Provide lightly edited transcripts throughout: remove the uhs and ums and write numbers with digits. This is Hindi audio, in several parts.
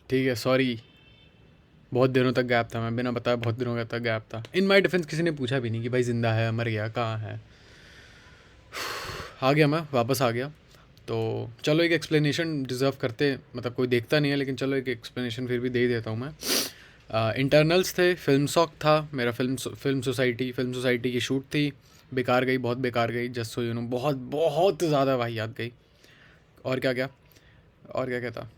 ठीक है, सॉरी। बहुत दिनों तक गैप था, मैं बिना बताया बहुत दिनों का तक गैप था। इन माई डिफेंस किसी ने पूछा भी नहीं कि भाई ज़िंदा है, मर गया, कहाँ है। आ गया, मैं वापस आ गया। तो चलो एक एक्सप्लेनेशन डिज़र्व करते, मतलब कोई देखता नहीं है लेकिन चलो एक एक्सप्लेनेशन फिर भी दे ही देता हूँ मैं। इंटरनल्स थे, फिल्म सॉक था मेरा, फिल्म सोसाइटी की शूट थी। बेकार गई, बहुत बेकार गई, जस्ट सो यू नो, बहुत बहुत ज़्यादा वाहियात गई। और क्या क्या, और क्या क्या था।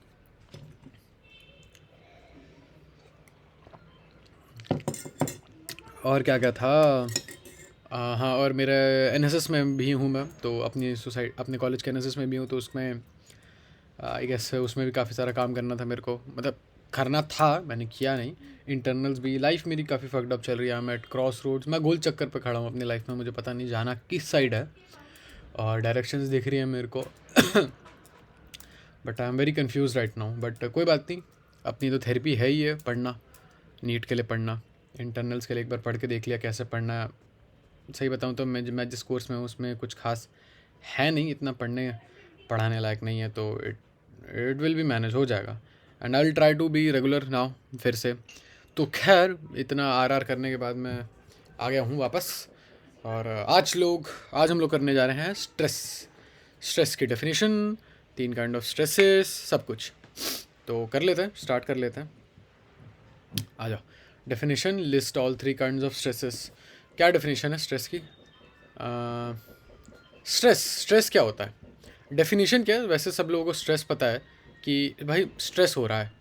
और क्या क्या था। हाँ, और मेरे एनएसएस में भी हूँ मैं, तो अपनी सोसाइटी अपने कॉलेज के एनएसएस में भी हूँ, तो उसमें आई गेस उसमें भी काफ़ी सारा काम करना था मेरे को, मतलब करना था, मैंने किया नहीं। इंटरनल्स भी, लाइफ मेरी काफ़ी फकड अप चल रही है। मैं एट क्रॉस रोड्स, मैं गोल चक्कर पे खड़ा हूँ अपनी लाइफ में, मुझे पता नहीं जाना किस साइड है, और डायरेक्शंस दिख रही है मेरे को। But I am very confuse right now, but कोई बात नहीं। अपनी तो थेरेपी है ही है पढ़ना, नीट के लिए पढ़ना, इंटरनल्स के लिए एक बार पढ़ के देख लिया कैसे पढ़ना है। सही बताऊँ तो मैं जिस कोर्स में हूँ उसमें कुछ खास है नहीं, इतना पढ़ने पढ़ाने लायक नहीं है, तो it it will be manage हो जाएगा। And I will try to be regular now फिर से। तो खैर, इतना आर करने के बाद मैं आ गया हूँ वापस। और आज हम लोग करने जा रहे हैं स्ट्रेस। स्ट्रेस की डेफिनेशन, तीन काइंड ऑफ स्ट्रेसेस, सब कुछ। तो कर लेते हैं, स्टार्ट कर लेते हैं। आ जाओ। Definition, list all three kind of stresses. क्या डेफिनेशन है स्ट्रेस की। स्ट्रेस, स्ट्रेस क्या होता है, डेफिनेशन क्या है। वैसे सब लोगों को स्ट्रेस पता है कि भाई स्ट्रेस हो रहा है,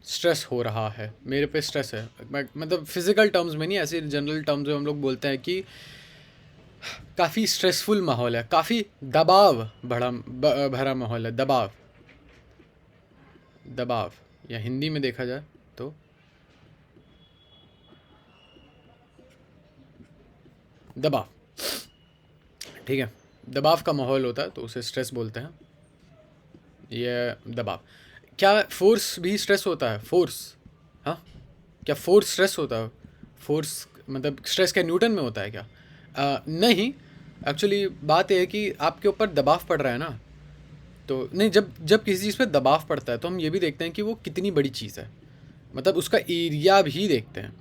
स्ट्रेस हो रहा है, मेरे पे स्ट्रेस है। मतलब फिजिकल टर्म्स में नहीं, ऐसे जनरल टर्म्स में हम लोग बोलते हैं कि काफ़ी स्ट्रेसफुल माहौल है, काफ़ी दबाव भरा माहौल है, दबाव। दबाव, या हिंदी में देखा जाए तो दबाव। ठीक है, दबाव का माहौल होता है तो उसे स्ट्रेस बोलते हैं। ये दबाव। क्या फोर्स भी स्ट्रेस होता है, फोर्स। हाँ, क्या फोर्स स्ट्रेस होता है। फोर्स मतलब स्ट्रेस क्या न्यूटन में होता है क्या। नहीं। एक्चुअली बात यह है कि आपके ऊपर दबाव पड़ रहा है ना, तो नहीं, जब जब किसी चीज़ पे दबाव पड़ता है तो हम ये भी देखते हैं कि वो कितनी बड़ी चीज़ है, मतलब उसका एरिया भी देखते हैं।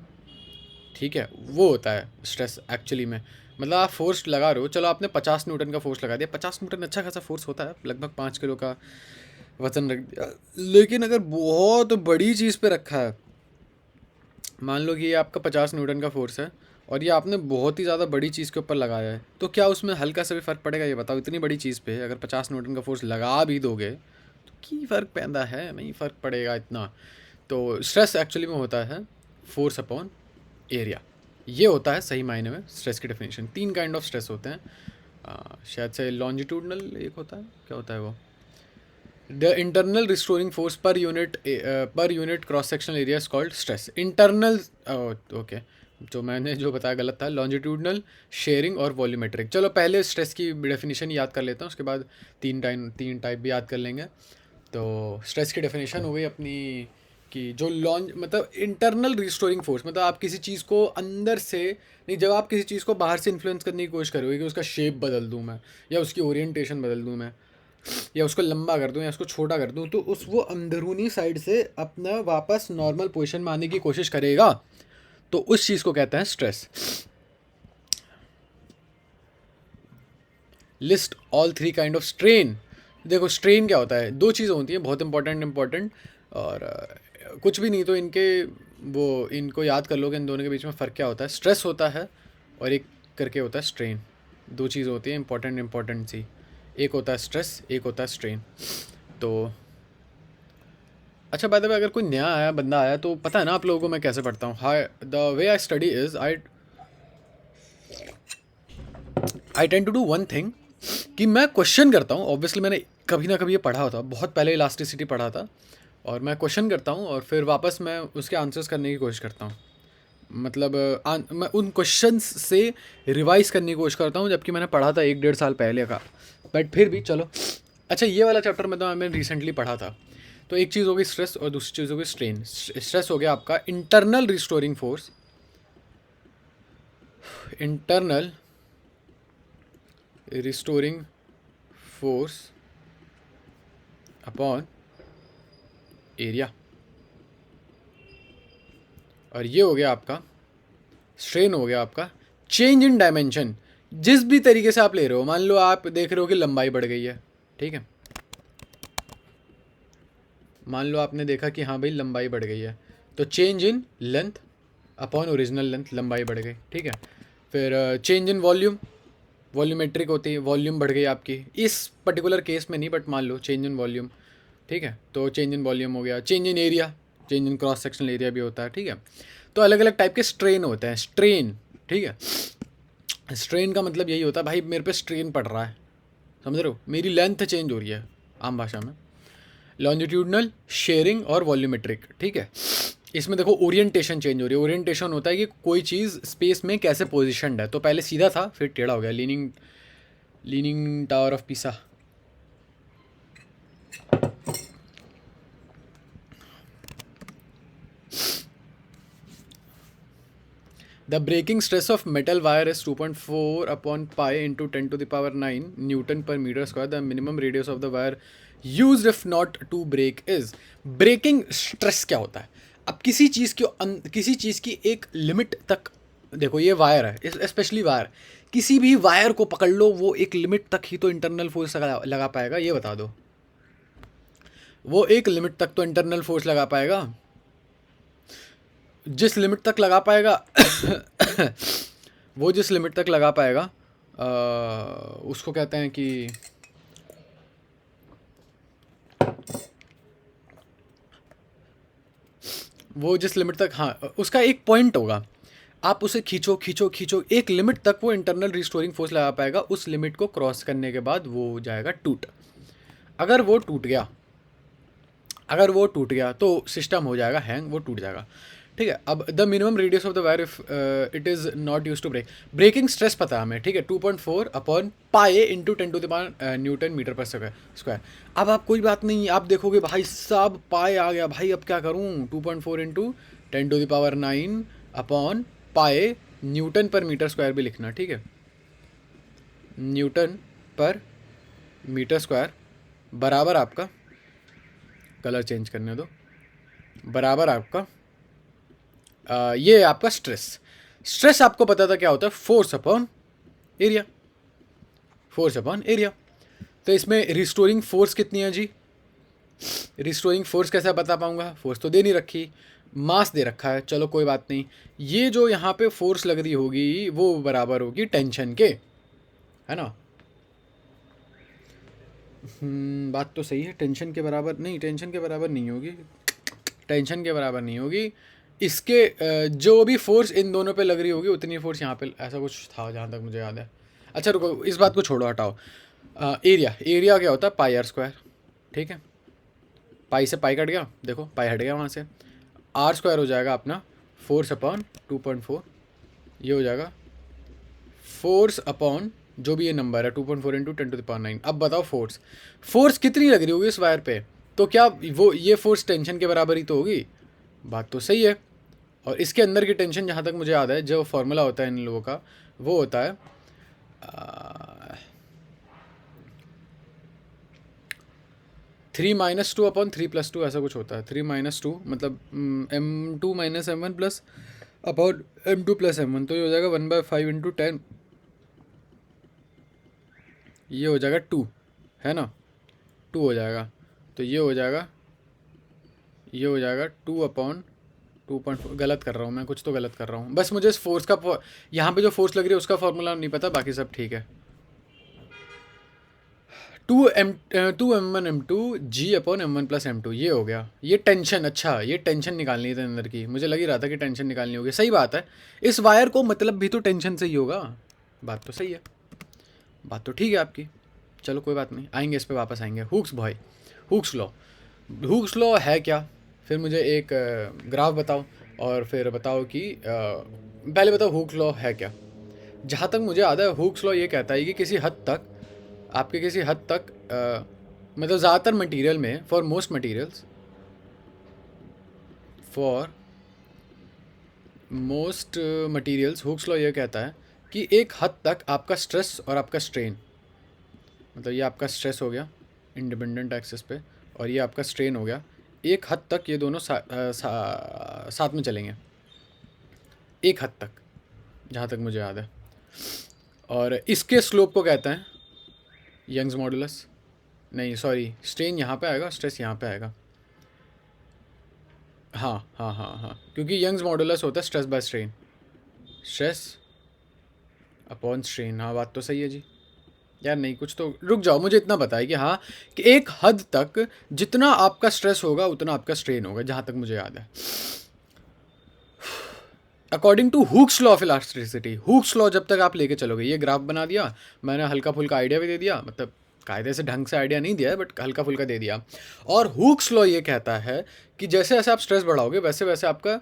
ठीक है, वो होता है स्ट्रेस एक्चुअली में। मतलब आप फोर्स लगा रहे हो, चलो आपने 50 न्यूटन का फोर्स लगा दिया, 50 न्यूटन अच्छा खासा फोर्स होता है, लगभग 5 किलो का वजन रख दिया। लेकिन अगर बहुत बड़ी चीज़ पे रखा है, मान लो कि ये आपका 50 न्यूटन का फोर्स है और ये आपने बहुत ही ज़्यादा बड़ी चीज़ के ऊपर लगाया है, तो क्या उसमें हल्का सा भी फ़र्क पड़ेगा, ये बताओ। इतनी बड़ी चीज़ पे अगर 50 न्यूटन का फोर्स लगा भी दोगे तो की फ़र्क पैदा है, नहीं फ़र्क पड़ेगा इतना। तो स्ट्रेस एक्चुअली में होता है फोर्स अपॉन एरिया। ये होता है सही मायने में स्ट्रेस की डेफिनेशन। तीन काइंड ऑफ स्ट्रेस होते हैं। शायद से लॉन्जिट्यूडनल एक होता है, क्या होता है वो, the internal restoring force per unit cross sectional area is called stress. Internal, okay, जो मैंने जो बताया गलत था। लॉन्जिट्यूडनल, शेयरिंग और वॉल्यूमेट्रिक। चलो पहले स्ट्रेस की डेफिनेशन याद कर लेता हूँ, उसके बाद तीन टाइप भी याद कर लेंगे। तो स्ट्रेस की डेफिनेशन हो गई अपनी कि जो लॉन्ज मतलब इंटरनल रिस्टोरिंग फोर्स, मतलब आप किसी चीज़ को अंदर से नहीं, जब आप किसी चीज़ को बाहर से इन्फ्लुएंस करने की कोशिश करोगे कि उसका शेप बदल दूँ मैं, या उसकी ओरिएंटेशन बदल दूँ मैं, या उसको लंबा कर दूँ या उसको छोटा कर दूँ, तो उस वो अंदरूनी साइड से अपना वापस नॉर्मल पोजीशन में आने की कोशिश करेगा, तो उस चीज़ को कहते हैं stress. List all three kind of strain. देखो स्ट्रेन क्या होता है, दो चीज़ें होती हैं बहुत इंपॉर्टेंट, और कुछ भी नहीं तो इनको याद कर लोगे, इन दोनों के बीच में फ़र्क क्या होता है। स्ट्रेस होता है और एक करके होता है स्ट्रेन। दो चीज़ होती है इंपॉर्टेंट सी, एक होता है स्ट्रेस, एक होता है स्ट्रेन। तो अच्छा, बाय द वे, अगर कोई नया आया बंदा आया तो पता है ना आप लोगों को मैं कैसे पढ़ता हूँ। Hi, the way I study is I tend to do one thing, कि मैं क्वेश्चन करता हूँ। ऑब्वियसली मैंने कभी ना कभी ये पढ़ा होता, बहुत पहले इलास्टिसिटी पढ़ा था, और मैं क्वेश्चन करता हूँ और फिर वापस मैं उसके आंसर्स करने की कोशिश करता हूँ। मतलब मैं उन क्वेश्चंस से रिवाइज करने की कोशिश करता हूँ, जबकि मैंने पढ़ा था 1-1.5 साल पहले का, बट फिर भी चलो। अच्छा, ये वाला चैप्टर में तो मैंने रिसेंटली पढ़ा था। तो एक चीज़ हो गई स्ट्रेस और दूसरी चीज़ हो गई स्ट्रेन। स्ट्रेस हो गया आपका internal restoring force, internal restoring force upon area. और ये हो गया आपका स्ट्रेन, हो गया आपका चेंज इन डायमेंशन। जिस भी तरीके से आप ले रहे हो, मान लो आप देख रहे हो कि लंबाई बढ़ गई है, ठीक है, मान लो आपने देखा कि हाँ भाई लंबाई बढ़ गई है, तो change in length upon original length, लंबाई बढ़ गई, ठीक है। फिर चेंज इन वॉल्यूम, वॉल्यूमेट्रिक होती है, वॉल्यूम बढ़ गई आपकी, इस पर्टिकुलर केस में नहीं बट मान लो चेंज इन वॉल्यूम, ठीक है, तो चेंज इन वॉल्यूम हो गया। Change in area, change in cross sectional area भी होता है, ठीक है। तो अलग अलग टाइप के स्ट्रेन होते हैं, स्ट्रेन, ठीक है। स्ट्रेन का मतलब यही होता है भाई मेरे पे स्ट्रेन पड़ रहा है, समझ रहे हो, मेरी लेंथ चेंज हो रही है आम भाषा में। लॉन्जिट्यूडनल, शेयरिंग और वॉल्यूमेट्रिक, ठीक है। इसमें देखो ओरिएंटेशन चेंज हो रही है। ओरिएंटेशन होता है कि कोई चीज़ स्पेस में कैसे पोजिशनड है, तो पहले सीधा था फिर टेढ़ा हो गया, leaning, leaning tower of Pisa. The breaking stress of metal wire is 2.4 upon pi into 10 to the power 9 Newton per meter square. The minimum radius of the wire used if not to break is. Breaking stress क्या होता है? अब किसी चीज़ की एक लिमिट तक, देखो ये वायर है, स्पेशली वायर, किसी भी वायर को पकड़ लो, वो एक लिमिट तक ही तो इंटरनल फोर्स लगा पाएगा, ये बता दो। वो एक लिमिट तक तो इंटरनल फोर्स लगा पाएगा, जिस लिमिट तक लगा पाएगा वो जिस लिमिट तक लगा पाएगा उसको कहते हैं कि वो जिस लिमिट तक, हाँ उसका एक पॉइंट होगा, आप उसे खींचो खींचो खींचो, एक लिमिट तक वो इंटरनल रिस्टोरिंग फोर्स लगा पाएगा, उस लिमिट को क्रॉस करने के बाद वो हो जाएगा टूट। अगर वो टूट गया तो सिस्टम हो जाएगा हैंग, वो टूट जाएगा, ठीक है। अब the minimum radius of the wire if it is not use to break, breaking stress पता है हमें, ठीक है, 2.4 upon pi into 10 to the power newton meter per square. अब आप कोई बात नहीं, आप देखोगे भाई साहब पाए आ गया, भाई अब क्या करूँ, 2.4 into 10 to the power 9 upon pi newton per meter square भी लिखना, ठीक है, न्यूटन पर मीटर स्क्वायर बराबर आपका, कलर चेंज करने दो, बराबर आपका ये आपका स्ट्रेस आपको पता था क्या होता है, force upon area, force upon area. तो इसमें रिस्टोरिंग फोर्स कितनी है जी, रिस्टोरिंग फोर्स कैसे बता पाऊंगा, फोर्स तो दे नहीं रखी, मास दे रखा है, चलो कोई बात नहीं, ये जो यहाँ पे फोर्स लग रही होगी वो बराबर होगी टेंशन के, है ना। बात तो सही है, टेंशन के बराबर नहीं, टेंशन के बराबर नहीं होगी, टेंशन के बराबर नहीं होगी, इसके जो भी फोर्स इन दोनों पे लग रही होगी उतनी फोर्स यहाँ पे, ऐसा कुछ था जहाँ तक मुझे याद है। अच्छा रुको, इस बात को छोड़ो, हटाओ। एरिया क्या होता है, पाई आर स्क्वायर, ठीक है, पाई से पाई कट गया, देखो पाई हट गया वहाँ से, आर स्क्वायर हो जाएगा अपना फोर्स अपॉन 2.4, ये हो जाएगा फोर्स अपॉन जो भी ये नंबर है 2.4 इंटू 10 टू द पावर 9। अब बताओ फोर्स कितनी लग रही होगी इस वायर पे, तो क्या वो ये फोर्स टेंशन के बराबर ही तो होगी, बात तो सही है। और इसके अंदर की टेंशन जहाँ तक मुझे याद है, जो फॉर्मूला होता है इन लोगों का, वो होता है 3 - 2 अपॉन 3+2, ऐसा कुछ होता है, 3 - 2 मतलब M2 - M1 plus upon M2 plus M1, तो ये हो जाएगा 1/5 इंटू 10, ये हो जाएगा 2, है ना, 2 हो जाएगा, तो ये हो जाएगा 2 अपॉन 2.4, गलत कर रहा हूँ मैं, कुछ तो गलत कर रहा हूँ, बस मुझे इस फोर्स का यहाँ पे जो फोर्स लग रही है उसका फॉर्मूला नहीं पता, बाकी सब ठीक है। 2m1m2 g upon m1 plus m2, ये हो गया, ये टेंशन, अच्छा ये टेंशन निकालनी थी अंदर की, मुझे लग ही रहा था कि टेंशन निकालनी होगी, सही बात है, इस वायर को मतलब भी तो टेंशन से ही होगा, बात तो सही है, बात तो ठीक है आपकी, चलो कोई बात नहीं, आएंगे इस पर वापस आएंगे। हुक्स लॉ है क्या, फिर मुझे एक ग्राफ बताओ, और फिर बताओ कि पहले बताओ हुक्स लॉ है क्या। जहाँ तक मुझे याद है हुक्स लॉ ये कहता है कि किसी हद तक मतलब ज़्यादातर मटेरियल में, for most materials Hooke's law ये कहता है कि एक हद तक आपका स्ट्रेस और आपका स्ट्रेन, मतलब ये आपका स्ट्रेस हो गया इंडिपेंडेंट एक्सिस पे, और ये आपका स्ट्रेन हो गया, एक हद तक ये दोनों साथ में चलेंगे, एक हद तक, जहाँ तक मुझे याद है। और इसके स्लोप को कहते हैं यंग्स मॉडुलस, नहीं सॉरी, स्ट्रेन यहाँ पे आएगा, स्ट्रेस यहाँ पे आएगा। हाँ हाँ हाँ हाँ, क्योंकि यंग्स मॉडुलस होता है stress by strain, stress upon strain. हाँ बात तो सही है जी। यार नहीं, कुछ तो रुक जाओ, मुझे इतना पता है कि हाँ, कि एक हद तक जितना आपका स्ट्रेस होगा उतना आपका स्ट्रेन होगा, जहाँ तक मुझे याद है। According to Hooke's law of elasticity, Hooke's law जब तक आप लेके चलोगे, ये ग्राफ बना दिया मैंने, हल्का फुल्का आइडिया भी दे दिया, मतलब कायदे से ढंग से आइडिया नहीं दिया है बट हल्का फुल्का दे दिया। और हुक्स लॉ ये कहता है कि जैसे जैसे आप स्ट्रेस बढ़ाओगे वैसे वैसे आपका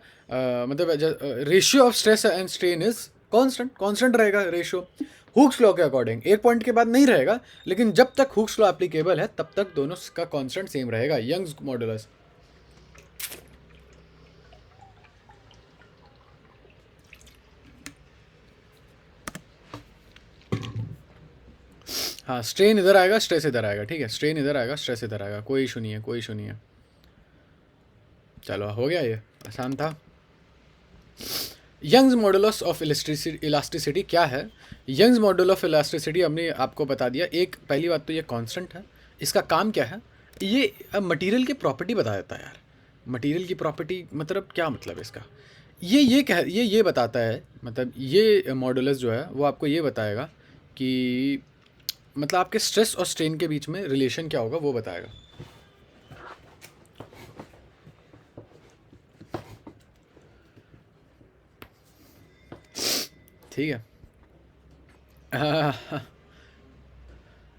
मतलब ratio of stress and strain is constant रहेगा रेशियो, हुक्स लॉ के अकॉर्डिंग। एक पॉइंट के बाद नहीं रहेगा, लेकिन जब तक हुक्स लॉ एप्लीकेबल है तब तक दोनों का कांस्टेंट सेम रहेगा, यंग्स मॉडुलस। हाँ, स्ट्रेन इधर आएगा, स्ट्रेस इधर आएगा, ठीक है, स्ट्रेन इधर आएगा, स्ट्रेस इधर आएगा, कोई इशू नहीं है, कोई इशू नहीं है। चलो हो गया, ये आसान था। यंग्स मॉडुलस ऑफ इलास्टिसिटी क्या है? यंग्स मॉडुलस ऑफ इलास्टिसिटी हमने आपको बता दिया। एक पहली बात तो ये कांस्टेंट है। इसका काम क्या है? ये मटेरियल की प्रॉपर्टी बता देता है यार। मटेरियल की प्रॉपर्टी मतलब क्या मतलब है इसका? ये बताता है, मतलब ये मॉडुलस जो है वो आपको ये बताएगा कि मतलब आपके स्ट्रेस और स्ट्रेन के बीच में रिलेशन क्या होगा, वो बताएगा। ठीक है।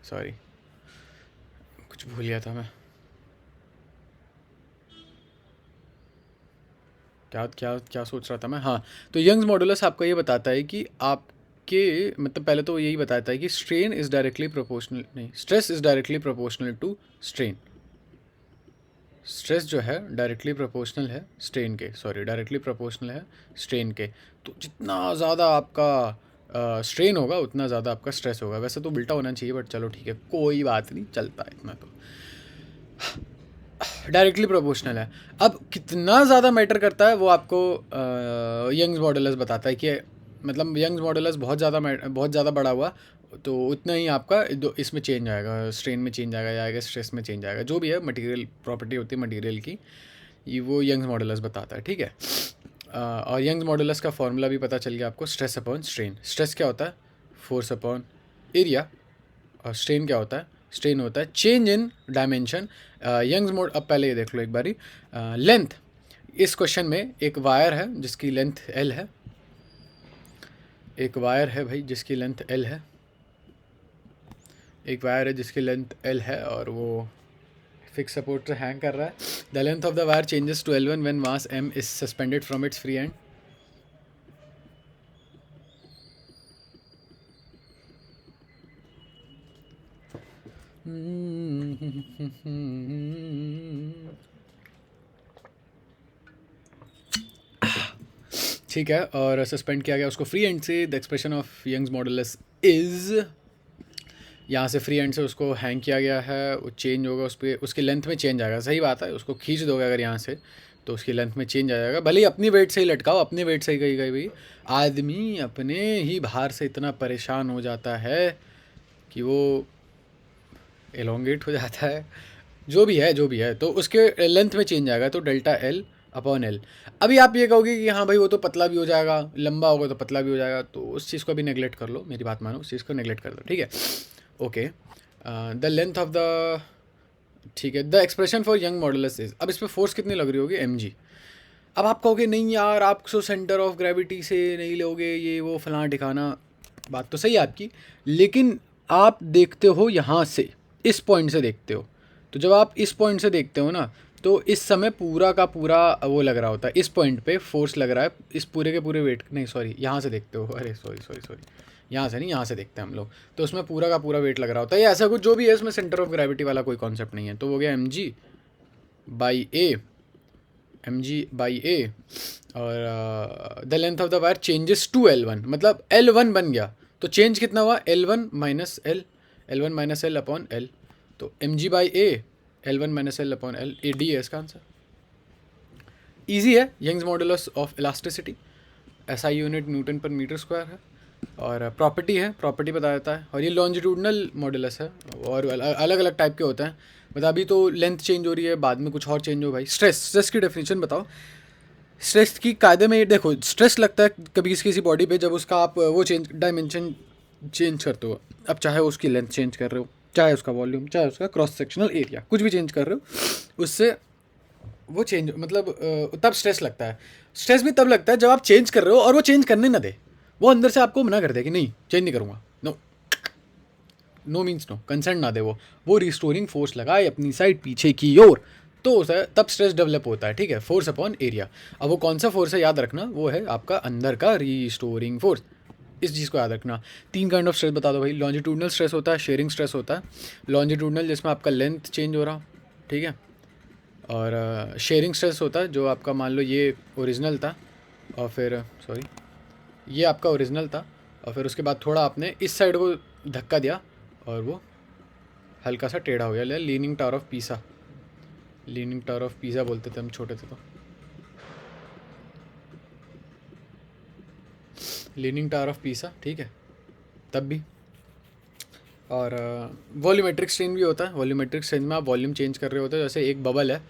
सॉरी, कुछ भूल गया था मैं। क्या क्या क्या सोच रहा था मैं? हाँ, तो यंग्स मॉडुलस आपको ये बताता है कि आपके मतलब पहले तो यही बताता है कि स्ट्रेन इज़ डायरेक्टली प्रोपोर्शनल, नहीं, stress is directly proportional to strain. Stress जो है डायरेक्टली प्रोपोर्शनल है स्ट्रेन के, सॉरी डायरेक्टली प्रोपोर्शनल है स्ट्रेन के। तो जितना ज़्यादा आपका स्ट्रेन होगा उतना ज़्यादा आपका स्ट्रेस होगा। वैसे तो उल्टा होना चाहिए बट चलो ठीक है, कोई बात नहीं, चलता है इतना तो। डायरेक्टली प्रोपोर्शनल है। अब कितना ज़्यादा मैटर करता है वो आपको यंग्स मॉडुलस बताता है कि मतलब यंग्स मॉडुलस बहुत ज़्यादा बड़ा हुआ तो उतना ही आपका इसमें चेंज आएगा, स्ट्रेन में चेंज आएगा स्ट्रेस में चेंज आएगा, जो भी है मटेरियल प्रॉपर्टी होती है मटेरियल की, ये वो यंग्स मॉडुलस बताता है, ठीक है। और यंग्स मॉडुलस का फॉर्मूला भी पता चल गया आपको, स्ट्रेस अपॉन स्ट्रेन। स्ट्रेस क्या होता है? Force upon area. और स्ट्रेन क्या होता है? स्ट्रेन होता है change in dimension. Young's mod, अब पहले ये देख लो एक बारी। लेंथ, इस क्वेश्चन में एक वायर है जिसकी लेंथ एल है, एक वायर है भाई जिसकी लेंथ एल है, एक वायर है जिसकी लेंथ एल है और वो फिक्स सपोर्ट से हैंग कर रहा है। The length of the wire changes to L1 when mass m is suspended from its free end. ठीक है, और सस्पेंड किया गया उसको फ्री एंड से। The expression of Young's modulus is, यहाँ से फ्री एंड से उसको हैंग किया गया है, वो चेंज होगा उस पर, उसकी लेंथ में चेंज आएगा। सही बात है, उसको खींच दोगे अगर यहाँ से तो उसकी लेंथ में चेंज आ जाएगा। भले ही अपनी वेट से ही लटकाओ, अपने वेट से ही गई भाई, आदमी अपने ही भार से इतना परेशान हो जाता है कि वो एलोंगेट हो जाता है, जो भी है तो उसके लेंथ में चेंज आएगा, तो डेल्टा एल अपॉन एल। अभी आप ये कहोगे कि हाँ भाई वो तो पतला भी हो जाएगा, लंबा होगा तो पतला भी हो जाएगा, तो उस चीज़ को भी नेगलेक्ट कर लो, मेरी बात मानो, उस चीज़ को नेगलेक्ट कर दो, ठीक है। Okay, the length of the, ठीक है, the expression for young modulus is, अब इस पर फोर्स कितनी लग रही होगी? mg। अब आप कहोगे नहीं यार, आप सो सेंटर ऑफ ग्रेविटी से नहीं लोगे, ये वो फलाना ठिकाना, बात तो सही है आपकी, लेकिन आप देखते हो यहाँ से, इस पॉइंट से देखते हो, तो जब आप इस पॉइंट से देखते हो ना, तो इस समय पूरा का पूरा वो लग रहा होता है, इस पॉइंट पे फोर्स लग रहा है, इस पूरे के पूरे वेट, नहीं सॉरी यहाँ से देखते हो, अरे सॉरी यहाँ से नहीं, यहाँ से देखते हैं हम लोग, तो उसमें पूरा का पूरा वेट लग रहा होता है, ऐसा कुछ जो भी है, इसमें सेंटर ऑफ ग्रेविटी वाला कोई कॉन्सेप्ट नहीं है। तो हो गया mg बाई ए, और the length of the wire changes to L1, मतलब L1 बन गया, तो चेंज कितना हुआ? L1 minus L upon L, तो mg by A, L1 minus L upon L, A D है इसका आंसर। ईजी है, Young's modulus of elasticity. SI unit newton per meter square है। और प्रॉपर्टी है, प्रॉपर्टी बता देता है। और ये लॉन्जिट्यूडनल मॉडुलस है और अलग अलग टाइप के होते हैं। मतलब अभी तो लेंथ चेंज हो रही है, बाद में कुछ और चेंज हो। भाई स्ट्रेस की डेफिनेशन बताओ। स्ट्रेस की कायदे में देखो, स्ट्रेस लगता है कभी किसी किसी बॉडी पे जब उसका आप वो चेंज डायमेंशन चेंज करते हो। अब चाहे उसकी लेंथ चेंज कर रहे हो, चाहे उसका वॉल्यूम, चाहे उसका क्रॉस सेक्शनल एरिया, कुछ भी चेंज कर रहे हो, उससे वो चेंज मतलब तब स्ट्रेस लगता है। स्ट्रेस भी तब लगता है जब आप चेंज कर रहे हो और वो चेंज करने ना दे, वो अंदर से आपको मना कर दे कि नहीं चेंज नहीं करूँगा, no no means no, concern ना दे, वो रिस्टोरिंग फोर्स लगाए अपनी साइड पीछे की ओर, तो तब स्ट्रेस डेवलप होता है। ठीक है, फोर्स अपॉन एरिया। अब वो कौन सा फोर्स है याद रखना, वो है आपका अंदर का रिस्टोरिंग फोर्स। इस चीज़ को याद रखना। 3 काइंड ऑफ स्ट्रेस बता दो भाई। लॉन्जिट्यूडनल स्ट्रेस होता है, शेयरिंग स्ट्रेस होता है। लॉन्जिट्यूडनल जिसमें आपका लेंथ चेंज हो रहा, ठीक है। और शेयरिंग स्ट्रेस होता है जो आपका मान लो ये ओरिजिनल था और फिर सॉरी ये आपका ओरिजिनल था और फिर उसके बाद थोड़ा आपने इस साइड को धक्का दिया और वो हल्का सा टेढ़ा हो गया। Leaning tower of Pisa, leaning tower of Pisa बोलते थे हम छोटे थे तो, लीनिंग टावर ऑफ पीसा, ठीक है तब भी। और वॉल्यूमेट्रिक स्ट्रेन भी होता है। वॉल्यूमेट्रिक स्ट्रेन में आप वॉल्यूम चेंज कर रहे होते हो। जैसे एक बबल है,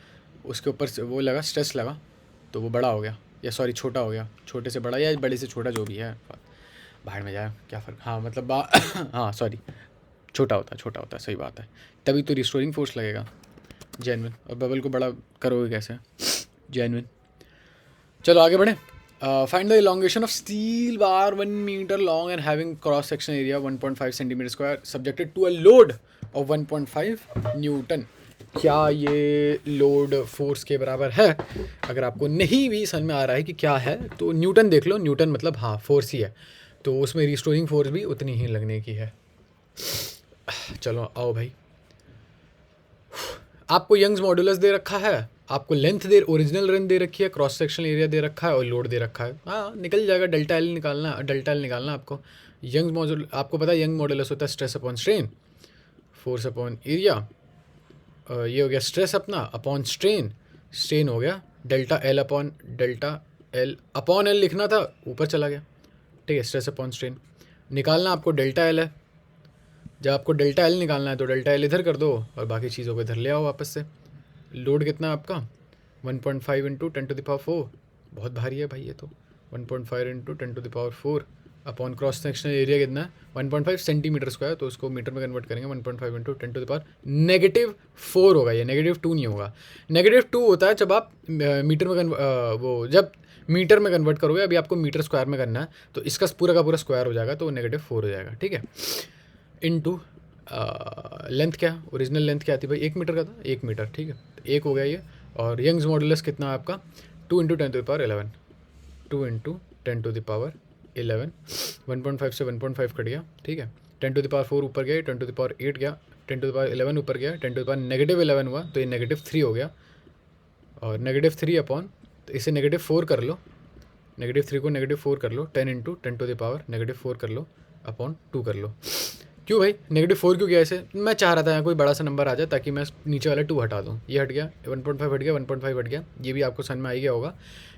उसके ऊपर से वो लगा, स्ट्रेस लगा तो वो बड़ा हो गया, या सॉरी छोटा हो गया, छोटे से बड़ा या बड़े से छोटा, जो भी है बाहर में जाए क्या फ़र्क। हाँ मतलब हाँ सॉरी, छोटा होता है, सही बात है। तभी तो रिस्टोरिंग फोर्स लगेगा, जेन्युइन। और बबल को बड़ा करोगे कैसे, जेन्युइन। चलो आगे बढ़ें। Find the elongation of steel bar 1 meter long and having cross section area 1.5 centimeter square subjected to a load of 1.5 newton. क्या ये लोड फोर्स के बराबर है? अगर आपको नहीं भी समझ में आ रहा है कि क्या है तो न्यूटन देख लो। न्यूटन मतलब हाँ फोर्स ही है, तो उसमें रिस्टोरिंग फोर्स भी उतनी ही लगने की है। चलो आओ भाई, आपको यंग्स मॉडुलस दे रखा है, आपको लेंथ दे, ओरिजिनल लेंथ दे रखी है, क्रॉस सेक्शनल एरिया दे रखा है और लोड दे रखा है। हाँ निकल जाएगा, डेल्टा एल निकालना, डेल्टा एल निकालना आपको। यंग्स मॉडुल आपको पता है, यंग मॉडुलस होता है stress upon strain, force upon area. ये हो गया स्ट्रेस अपना अपॉन स्ट्रेन, स्ट्रेन हो गया delta L upon delta L. Upon L लिखना था, ऊपर चला गया, ठीक है। स्ट्रेस अपॉन स्ट्रेन निकालना आपको डेल्टा एल है। जब आपको डेल्टा एल निकालना है तो डेल्टा एल इधर कर दो और बाकी चीज़ों को इधर ले आओ वापस से। लोड कितना है आपका 1.5 इंटू 10⁴, बहुत भारी है भाई ये तो। 1.5 into 10⁴ upon cross sectional area कितना है 1.5 सेंटीमीटर स्क्वायर, तो उसको मीटर में कन्वर्ट करेंगे 1.5 इंटू 10⁻⁻⁴ होगा ये, -2 नहीं होगा। -2 होता है जब आप मीटर में वो जब मीटर में कन्वर्ट करोगे। अभी आपको मीटर स्क्वायर में करना है तो इसका पूरा का पूरा स्क्वायर हो जाएगा, तो -4 हो जाएगा, ठीक है। इनटू लेंथ क्या, ओरिजिनल लेंथ क्या थी भाई, 1 मीटर का था, 1 मीटर, ठीक है। एक हो गया ये। और यंग्स मॉडुलस कितना है आपका 2 इंटू 10⁻11, 2 इंटू 10⁻11। 1.5 से 1.5 कट गया, ठीक है। 10⁴ ऊपर गया, 10⁸ गया, 10⁻11 ऊपर गया, 10⁻11 हुआ तो ये -3 हो गया। और -3 अपॉन, तो इसे -4 कर लो, -3 को -4 कर लो, 10 इंटू 10⁻⁻4 कर लो अपॉन 2 कर लो। क्यों भाई -4 क्यों किया ऐसे? मैं चाह रहा था यहाँ कोई बड़ा सा नंबर आ जाए ताकि मैं नीचे वाला 2 हटा दूँ। ये हट गया, 1.5 हट गया, 1.5 हट गया। ये भी आपको समझ में आ गया होगा,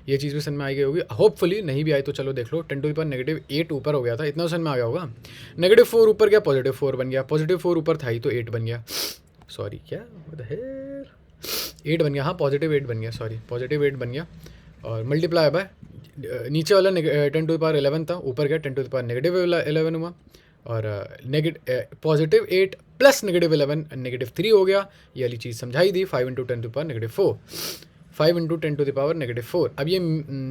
ये चीज़ भी समझ में आ गई होगी होपफुली। नहीं भी आई तो चलो देख लो, 10⁻8 ऊपर हो गया था, इतना समझ में आ गया होगा। -4 ऊपर गया, +4 बन गया, +4 ऊपर था ही तो 8 बन गया। सॉरी क्या 8 बन गया, हाँ +8 बन गया, सॉरी +8 बन गया। और मल्टीप्लाई बाय नीचे वाला 10⁻11 था, ऊपर गया 10⁻11 हुआ। और +8 प्लस -11 -3 हो गया। ये वाली चीज़ समझाई दी। 5 इंटू 10⁻⁻4, 5 इंटू 10⁻⁻4। अब ये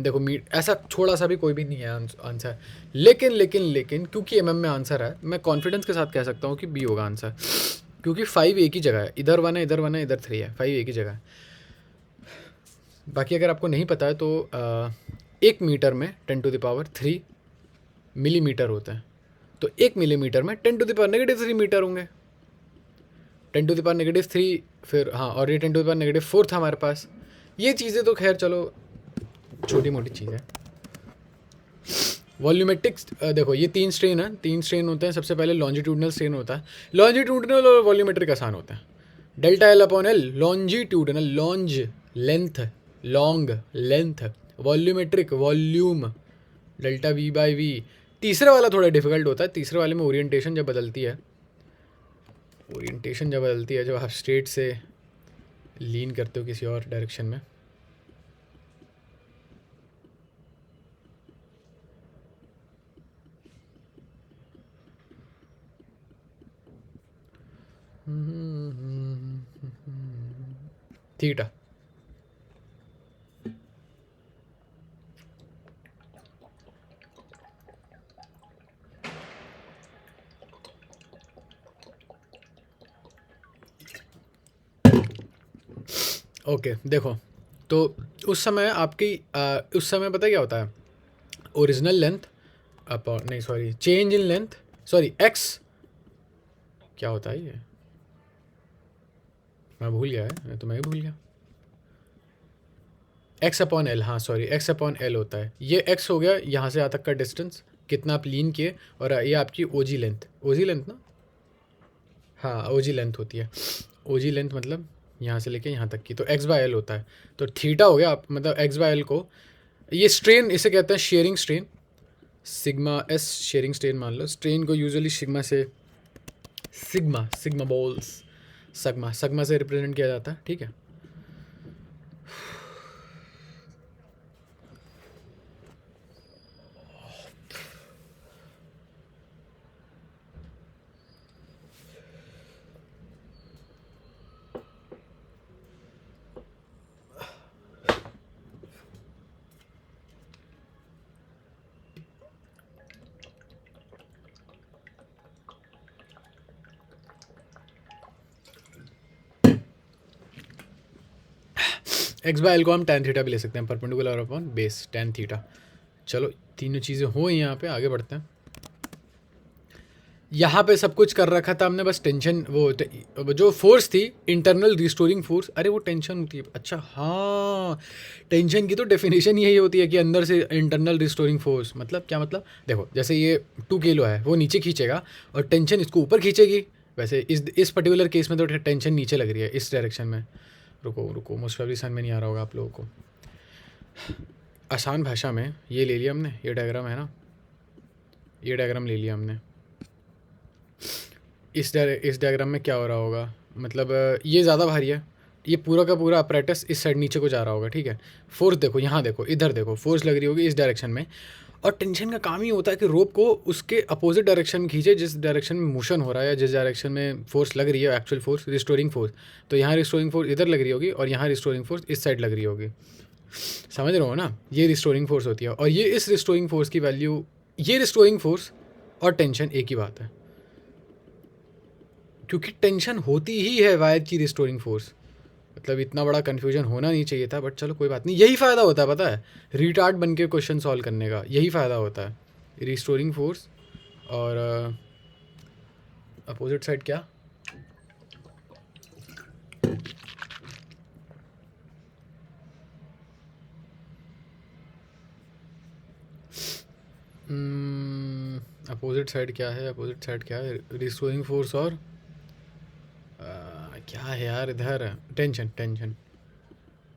देखो ऐसा छोड़ा सा भी कोई भी नहीं है आंसर, लेकिन क्योंकि एमएम में आंसर है, मैं कॉन्फिडेंस के साथ कह सकता हूँ कि बी होगा आंसर, क्योंकि 5 एक ही जगह है, इधर 1 है, इधर 1 है, इधर 3 है, 5 एक ही जगह है। बाकी अगर आपको नहीं पता है तो 1 मीटर में 10⁻3 मिलीमीटर होते हैं, तो 1 मिलीमीटर में 10⁻³ मीटर होंगे। 10⁻³ फिर हाँ, और ये 10⁻⁻4 था हमारे पास। ये चीज़ें तो खैर चलो छोटी मोटी चीज़ है। वॉल्यूमेट्रिक्स देखो, ये 3 स्ट्रेन है, 3 स्ट्रेन होते हैं। सबसे पहले लॉन्जिट्यूडनल स्ट्रेन होता है। लॉन्जिट्यूडनल और वॉल्यूमेट्रिक आसान होता है। Delta L upon L longitudinal, long length, long length, volumetric volume delta V by V. तीसरे वाला थोड़ा डिफिकल्ट होता है, तीसरे वाले में ओरिएंटेशन जब बदलती है, ओरिएंटेशन जब बदलती है, जब आप स्ट्रेट से लीन करते हो किसी और डायरेक्शन में। थीटा। ओके देखो, तो उस समय आपकी उस समय पता है क्या होता है, ओरिजिनल लेंथ अपॉन, नहीं sorry, change in length, sorry x, क्या होता है ये, मैं भूल गया है, तो मैं ही भूल गया। एक्स अपॉन एल, हाँ सॉरी, एक्स अपॉन एल होता है। ये एक्स हो गया यहाँ से यहाँ तक का डिस्टेंस, कितना आप लीन किए, और ये आपकी ओजी लेंथ, ओजी लेंथ ना, हाँ ओजी लेंथ होती है। ओजी लेंथ मतलब यहाँ से लेके यहाँ तक की, तो एक्स बाय एल होता है। तो थीटा हो गया आप, मतलब एक्स बाय एल को, ये स्ट्रेन इसे कहते हैं sharing strain, sigma S sharing strain मान लो। स्ट्रेन को यूजुअली सिग्मा से, सिग्मा सिग्मा बॉल्स, सगमा सगमा से रिप्रेजेंट किया जाता है, ठीक है। एक्स बाय एल को हम tan थीटा भी ले सकते हैं, perpendicular upon base tan theta. चलो तीनों चीज़ें हो यहाँ पे, आगे बढ़ते हैं। यहाँ पे सब कुछ कर रखा था हमने, बस टेंशन, वो जो फोर्स थी इंटरनल रिस्टोरिंग फोर्स, अरे वो टेंशन होती है, अच्छा हाँ, टेंशन की तो डेफिनेशन यही होती है कि अंदर से इंटरनल रिस्टोरिंग फोर्स, मतलब क्या मतलब, देखो जैसे ये 2 किलो है, वो नीचे खींचेगा और टेंशन इसको ऊपर खींचेगी। वैसे इस पर्टिकुलर केस में तो टेंशन नीचे लग रही है इस डायरेक्शन में। रुको रुको, मोस्ट प्रॉब्ली समझ में नहीं आ रहा होगा आप लोगों को। आसान भाषा में ये ले लिया हमने, ये डायग्राम है ना, ये डायग्राम ले लिया हमने। इस डायग्राम में क्या हो रहा होगा, मतलब ये ज़्यादा भारी है, ये पूरा का पूरा अपरेटस इस साइड नीचे को जा रहा होगा, ठीक है। फोर्स देखो, यहाँ देखो, इधर देखो, फोर्स लग रही होगी इस डायरेक्शन में, और टेंशन का काम ही होता है कि रोप को उसके अपोजिट डायरेक्शन में खींचे, जिस डायरेक्शन में मोशन हो रहा है या जिस डायरेक्शन में फोर्स लग रही है, एक्चुअल फोर्स, रिस्टोरिंग फोर्स। तो यहाँ रिस्टोरिंग फोर्स इधर लग रही होगी और यहाँ रिस्टोरिंग फोर्स इस साइड लग रही होगी, समझ रहे हो ना, ये रिस्टोरिंग फोर्स होती है। और ये इस रिस्टोरिंग फोर्स की वैल्यू, ये रिस्टोरिंग फोर्स और टेंशन एक ही बात है, क्योंकि टेंशन होती ही है वायर की रिस्टोरिंग फोर्स। मतलब इतना बड़ा कन्फ्यूजन होना नहीं चाहिए था, बट चलो कोई बात नहीं, यही फ़ायदा होता है पता है रिटार्ड बन के क्वेश्चन सॉल्व करने का, यही फ़ायदा होता है, रिस्टोरिंग फोर्स और अपोजिट साइड क्या, अपोजिट साइड क्या है, अपोजिट साइड क्या है, रिस्टोरिंग फोर्स और क्या है यार इधर, टेंशन, टेंशन।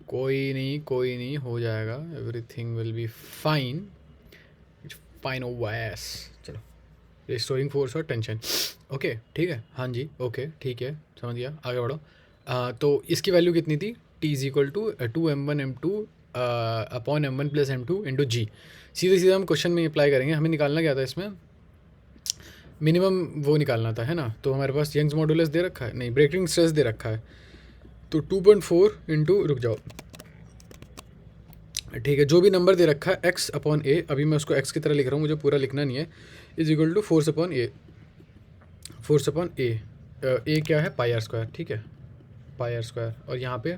कोई नहीं हो जाएगा, everything will be fine, fine oh voice. चलो, रिस्टोरिंग फोर्स और टेंशन, ओके ठीक है, हाँ जी ओके ठीक है, समझ गया, आगे बढ़ो। तो इसकी वैल्यू कितनी थी, T is equal to 2m1m2 upon m1 plus m2 into g. सीधे सीधे हम क्वेश्चन में अप्लाई करेंगे, हमें निकालना क्या था इसमें, मिनिमम वो निकालना था, है ना। तो हमारे पास यंग्स मॉडुलस दे रखा है, नहीं ब्रेकिंग स्ट्रेस दे रखा है, तो 2.4 इंटू, रुक जाओ, ठीक है, जो भी नंबर दे रखा है x अपॉन ए, अभी मैं उसको x की तरह लिख रहा हूँ, मुझे पूरा लिखना नहीं है, is equal to force upon A, force upon A क्या है, पाई आर स्क्वायर, ठीक है, पाई आर स्क्वायर, और यहाँ पे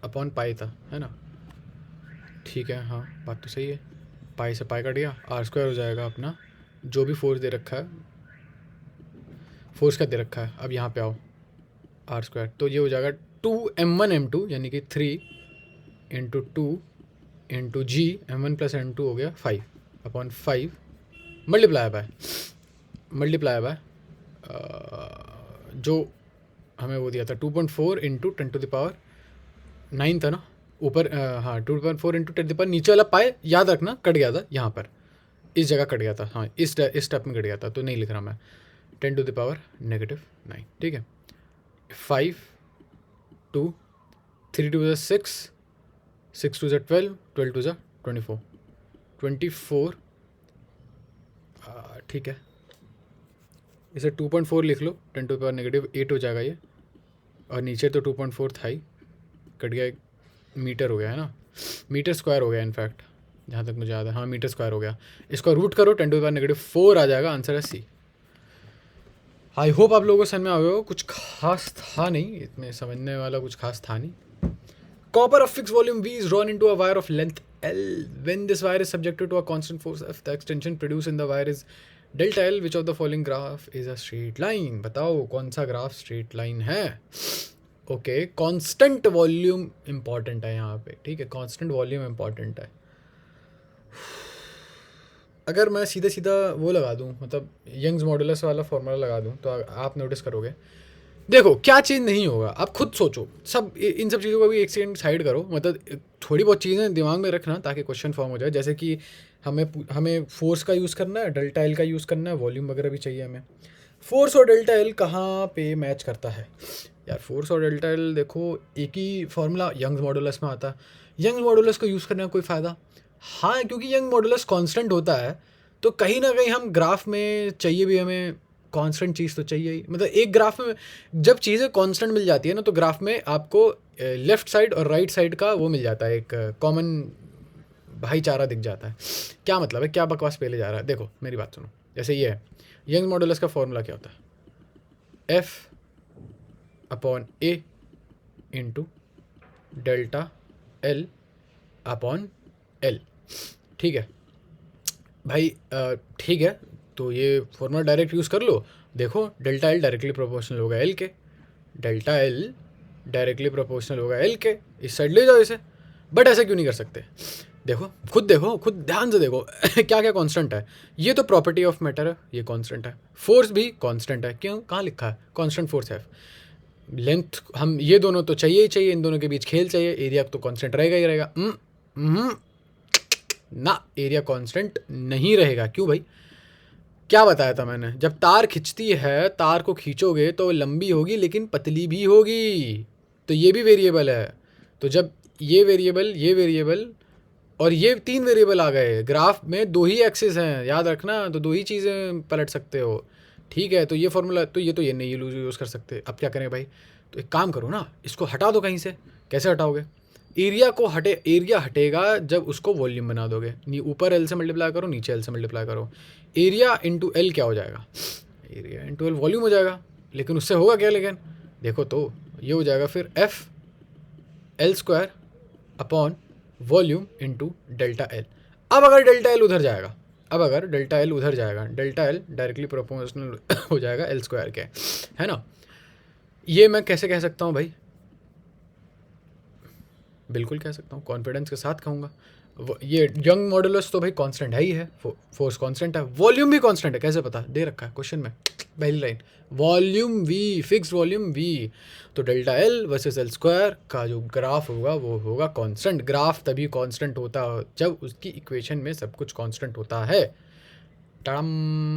अपॉन पाई था, है ना, ठीक है, हाँ बात तो सही है, पाई से पाई कट गया, आर स्क्वायर हो जाएगा अपना, जो भी फोर्स दे रखा है, फोर्स का दे रखा है, अब यहाँ पे आओ, आर स्क्वायर, तो ये हो जाएगा 2m1m2 यानी कि 3 इंटू 2 इंटू जी, m1 प्लस m2 हो गया 5 अपॉन 5 मल्टीप्लाई बाय जो हमें वो दिया था 2.4 इंटू 10 टू द पावर 9 था ना ऊपर, हाँ 2.4 इंटू 10 टू द पावर, नीचे वाला पाए याद रखना कट गया था यहाँ पर, इस जगह कट गया था, हाँ इस स्टेप में कट गया था, तो नहीं लिख रहा मैं। 10⁻⁻9, ठीक है। 5 2 3 2 6 6 2 12 12 2 24 24, ठीक है। इसे 2.4 लिख लो, 10⁻⁻8 हो जाएगा ये, और नीचे तो 2.4 था ही, कट गया, मीटर हो गया है ना, मीटर स्क्वायर हो गया इनफैक्ट, जहाँ तक मुझे याद है, हाँ मीटर स्क्वायर हो गया। इसको रूट करो, 10⁻⁻4 आ जाएगा, आंसर है सी। आई होप आप लोगों को समझ में आ गया हो, कुछ खास था नहीं, इतने समझने वाला कुछ खास था नहीं। Copper of fixed volume V is drawn into a wire of length L. When this wire is subjected to a constant force F, the extension produced in the wire is delta L. Which of the following graph is a straight line? बताओ कौन सा ग्राफ स्ट्रेट लाइन है? ओके, कांस्टेंट वॉल्यूम इंपॉर्टेंट है यहाँ पे, ठीक है, कांस्टेंट वॉल्यूम इंपॉर्टेंट है। अगर मैं सीधा सीधा वो लगा दूँ, मतलब यंग्स मॉडुलस वाला फॉर्मूला लगा दूँ, तो आप नोटिस करोगे, देखो क्या चीज़ नहीं होगा, आप खुद सोचो, सब इन सब चीज़ों को भी एक सेकंड साइड करो, मतलब थोड़ी बहुत चीज़ें दिमाग में रखना ताकि क्वेश्चन फॉर्म हो जाए। जैसे कि हमें फोर्स का यूज़ करना है, डेल्टा एल का यूज़ करना है, वॉल्यूम वगैरह भी चाहिए हमें। फोर्स और डेल्टा एल कहाँ पे मैच करता है यार? फोर्स और डेल्टा एल देखो एक ही फार्मूला यंग्स मॉडुलस में आता है। यंग्स मॉडुलस को यूज़ करने का कोई फ़ायदा? हाँ, क्योंकि यंग मॉडुलस कांस्टेंट होता है, तो कहीं ना कहीं हम ग्राफ में चाहिए भी हमें कांस्टेंट चीज़ तो चाहिए ही। मतलब एक ग्राफ में जब चीज़ें कांस्टेंट मिल जाती है ना, तो ग्राफ में आपको लेफ़्ट साइड और राइट साइड का वो मिल जाता है, एक कॉमन भाईचारा दिख जाता है। क्या मतलब है, क्या बकवास पहले जा रहा है? देखो मेरी बात सुनो, जैसे ये है, यंग मॉडुलस का फॉर्मूला क्या होता है? F/A इंटू डेल्टा L/L, ठीक है भाई, ठीक है, तो ये फॉर्मूला डायरेक्ट यूज़ कर लो। देखो डेल्टा एल डायरेक्टली प्रोपोर्शनल होगा एल के, डेल्टा एल डायरेक्टली प्रोपोर्शनल होगा एल के, इस साइड ले जाओ इसे। बट ऐसा क्यों नहीं कर सकते? देखो खुद ध्यान से देखो क्या क्या कांस्टेंट है। ये तो प्रॉपर्टी ऑफ मैटर है, ये कांस्टेंट है। फोर्स भी कांस्टेंट है, क्यों, कहाँ लिखा है कांस्टेंट फोर्स है? लेंथ, हम ये दोनों तो चाहिए ही चाहिए, इन दोनों के बीच खेल चाहिए, एरिया तो कांस्टेंट रहेगा ही रहेगा। ना, एरिया कांस्टेंट नहीं रहेगा। क्यों भाई? क्या बताया था मैंने? जब तार खिंचती है, तार को खींचोगे तो लंबी होगी लेकिन पतली भी होगी, तो ये भी वेरिएबल है। तो जब ये वेरिएबल और ये 3 वेरिएबल आ गए, ग्राफ में 2 ही एक्सिस हैं, याद रखना, तो 2 ही चीज़ें पलट सकते हो, ठीक है। तो ये फॉर्मूला तो ये नहीं यूज़ कर सकते। अब क्या करें भाई? तो एक काम करो ना, इसको हटा दो कहीं से। कैसे हटाओगे? एरिया हटेगा जब उसको वॉल्यूम बना दोगे। ऊपर एल से मल्टीप्लाई करो, नीचे एल से मल्टीप्लाई करो। एरिया इंटू एल क्या हो जाएगा? एरिया इंटू एल वॉल्यूम हो जाएगा। लेकिन उससे होगा क्या? लेकिन देखो तो ये हो जाएगा फिर F L square upon volume into delta L. अब अगर डेल्टा एल उधर जाएगा, डेल्टा एल डायरेक्टली प्रोपोर्शनल हो जाएगा एल स्क्वायर के, है ना? ये मैं कैसे कह सकता हूँ भाई? बिल्कुल कह सकता हूँ, कॉन्फिडेंस के साथ कहूँगा। ये यंग मॉडुलस तो भाई कांस्टेंट है ही है, फोर्स कांस्टेंट है, वॉल्यूम भी कांस्टेंट है। कैसे पता? दे रखा है क्वेश्चन में, पहली line, volume V, fix volume V. तो delta L versus L square का जो ग्राफ होगा वो होगा कांस्टेंट। ग्राफ तभी कांस्टेंट होता है जब उसकी इक्वेशन में सब कुछ कांस्टेंट होता है। टम,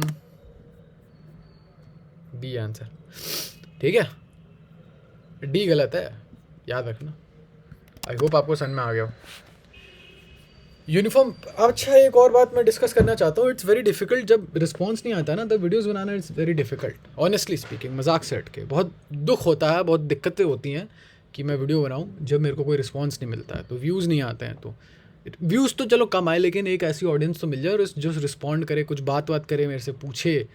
बी आंसर, ठीक है। डी गलत है, याद रखना। आई होप आपको समझ में आ गया हो। यूनिफॉर्म, अच्छा एक और बात मैं डिस्कस करना चाहता हूँ, इट्स वेरी डिफिकल्ट जब रिस्पॉन्स नहीं आता ना, तब videos banana it's very difficult, honestly speaking, मजाक से हट के। बहुत दुख होता है, बहुत दिक्कतें होती हैं कि मैं वीडियो बनाऊँ जब मेरे को कोई रिस्पॉन्स नहीं मिलता है, तो व्यूज़ नहीं आते हैं। तो व्यूज़ तो चलो कम आए, लेकिन एक ऐसी ऑडियंस तो मिल जाए और जो रिस्पॉन्ड करे, कुछ बात करे, मेरे से पूछे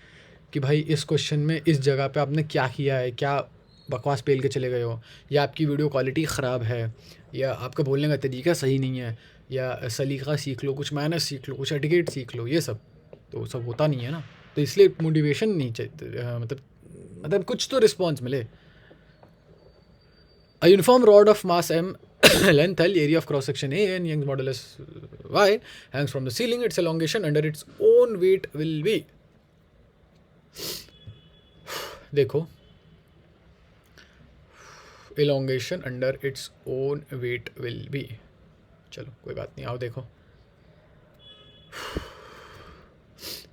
कि भाई इस क्वेश्चन में इस जगह पे आपने क्या किया है, क्या बकवास पेल के चले गए हो, या आपकी वीडियो क्वालिटी ख़राब है, या आपका बोलने का तरीका सही नहीं है, या सलीका सीख लो, कुछ मैनर्स सीख लो, कुछ एटिकेट सीख लो। ये सब तो सब होता नहीं है ना, तो इसलिए मोटिवेशन नहीं चाहिए, मतलब कुछ तो रिस्पॉन्स मिले। A uniform rod of mass m, length L, area of cross section A, and Young's modulus y hangs from the ceiling. Its elongation under its own weight will be, देखो, elongation under its own weight will be, चलो कोई बात नहीं, आओ देखो,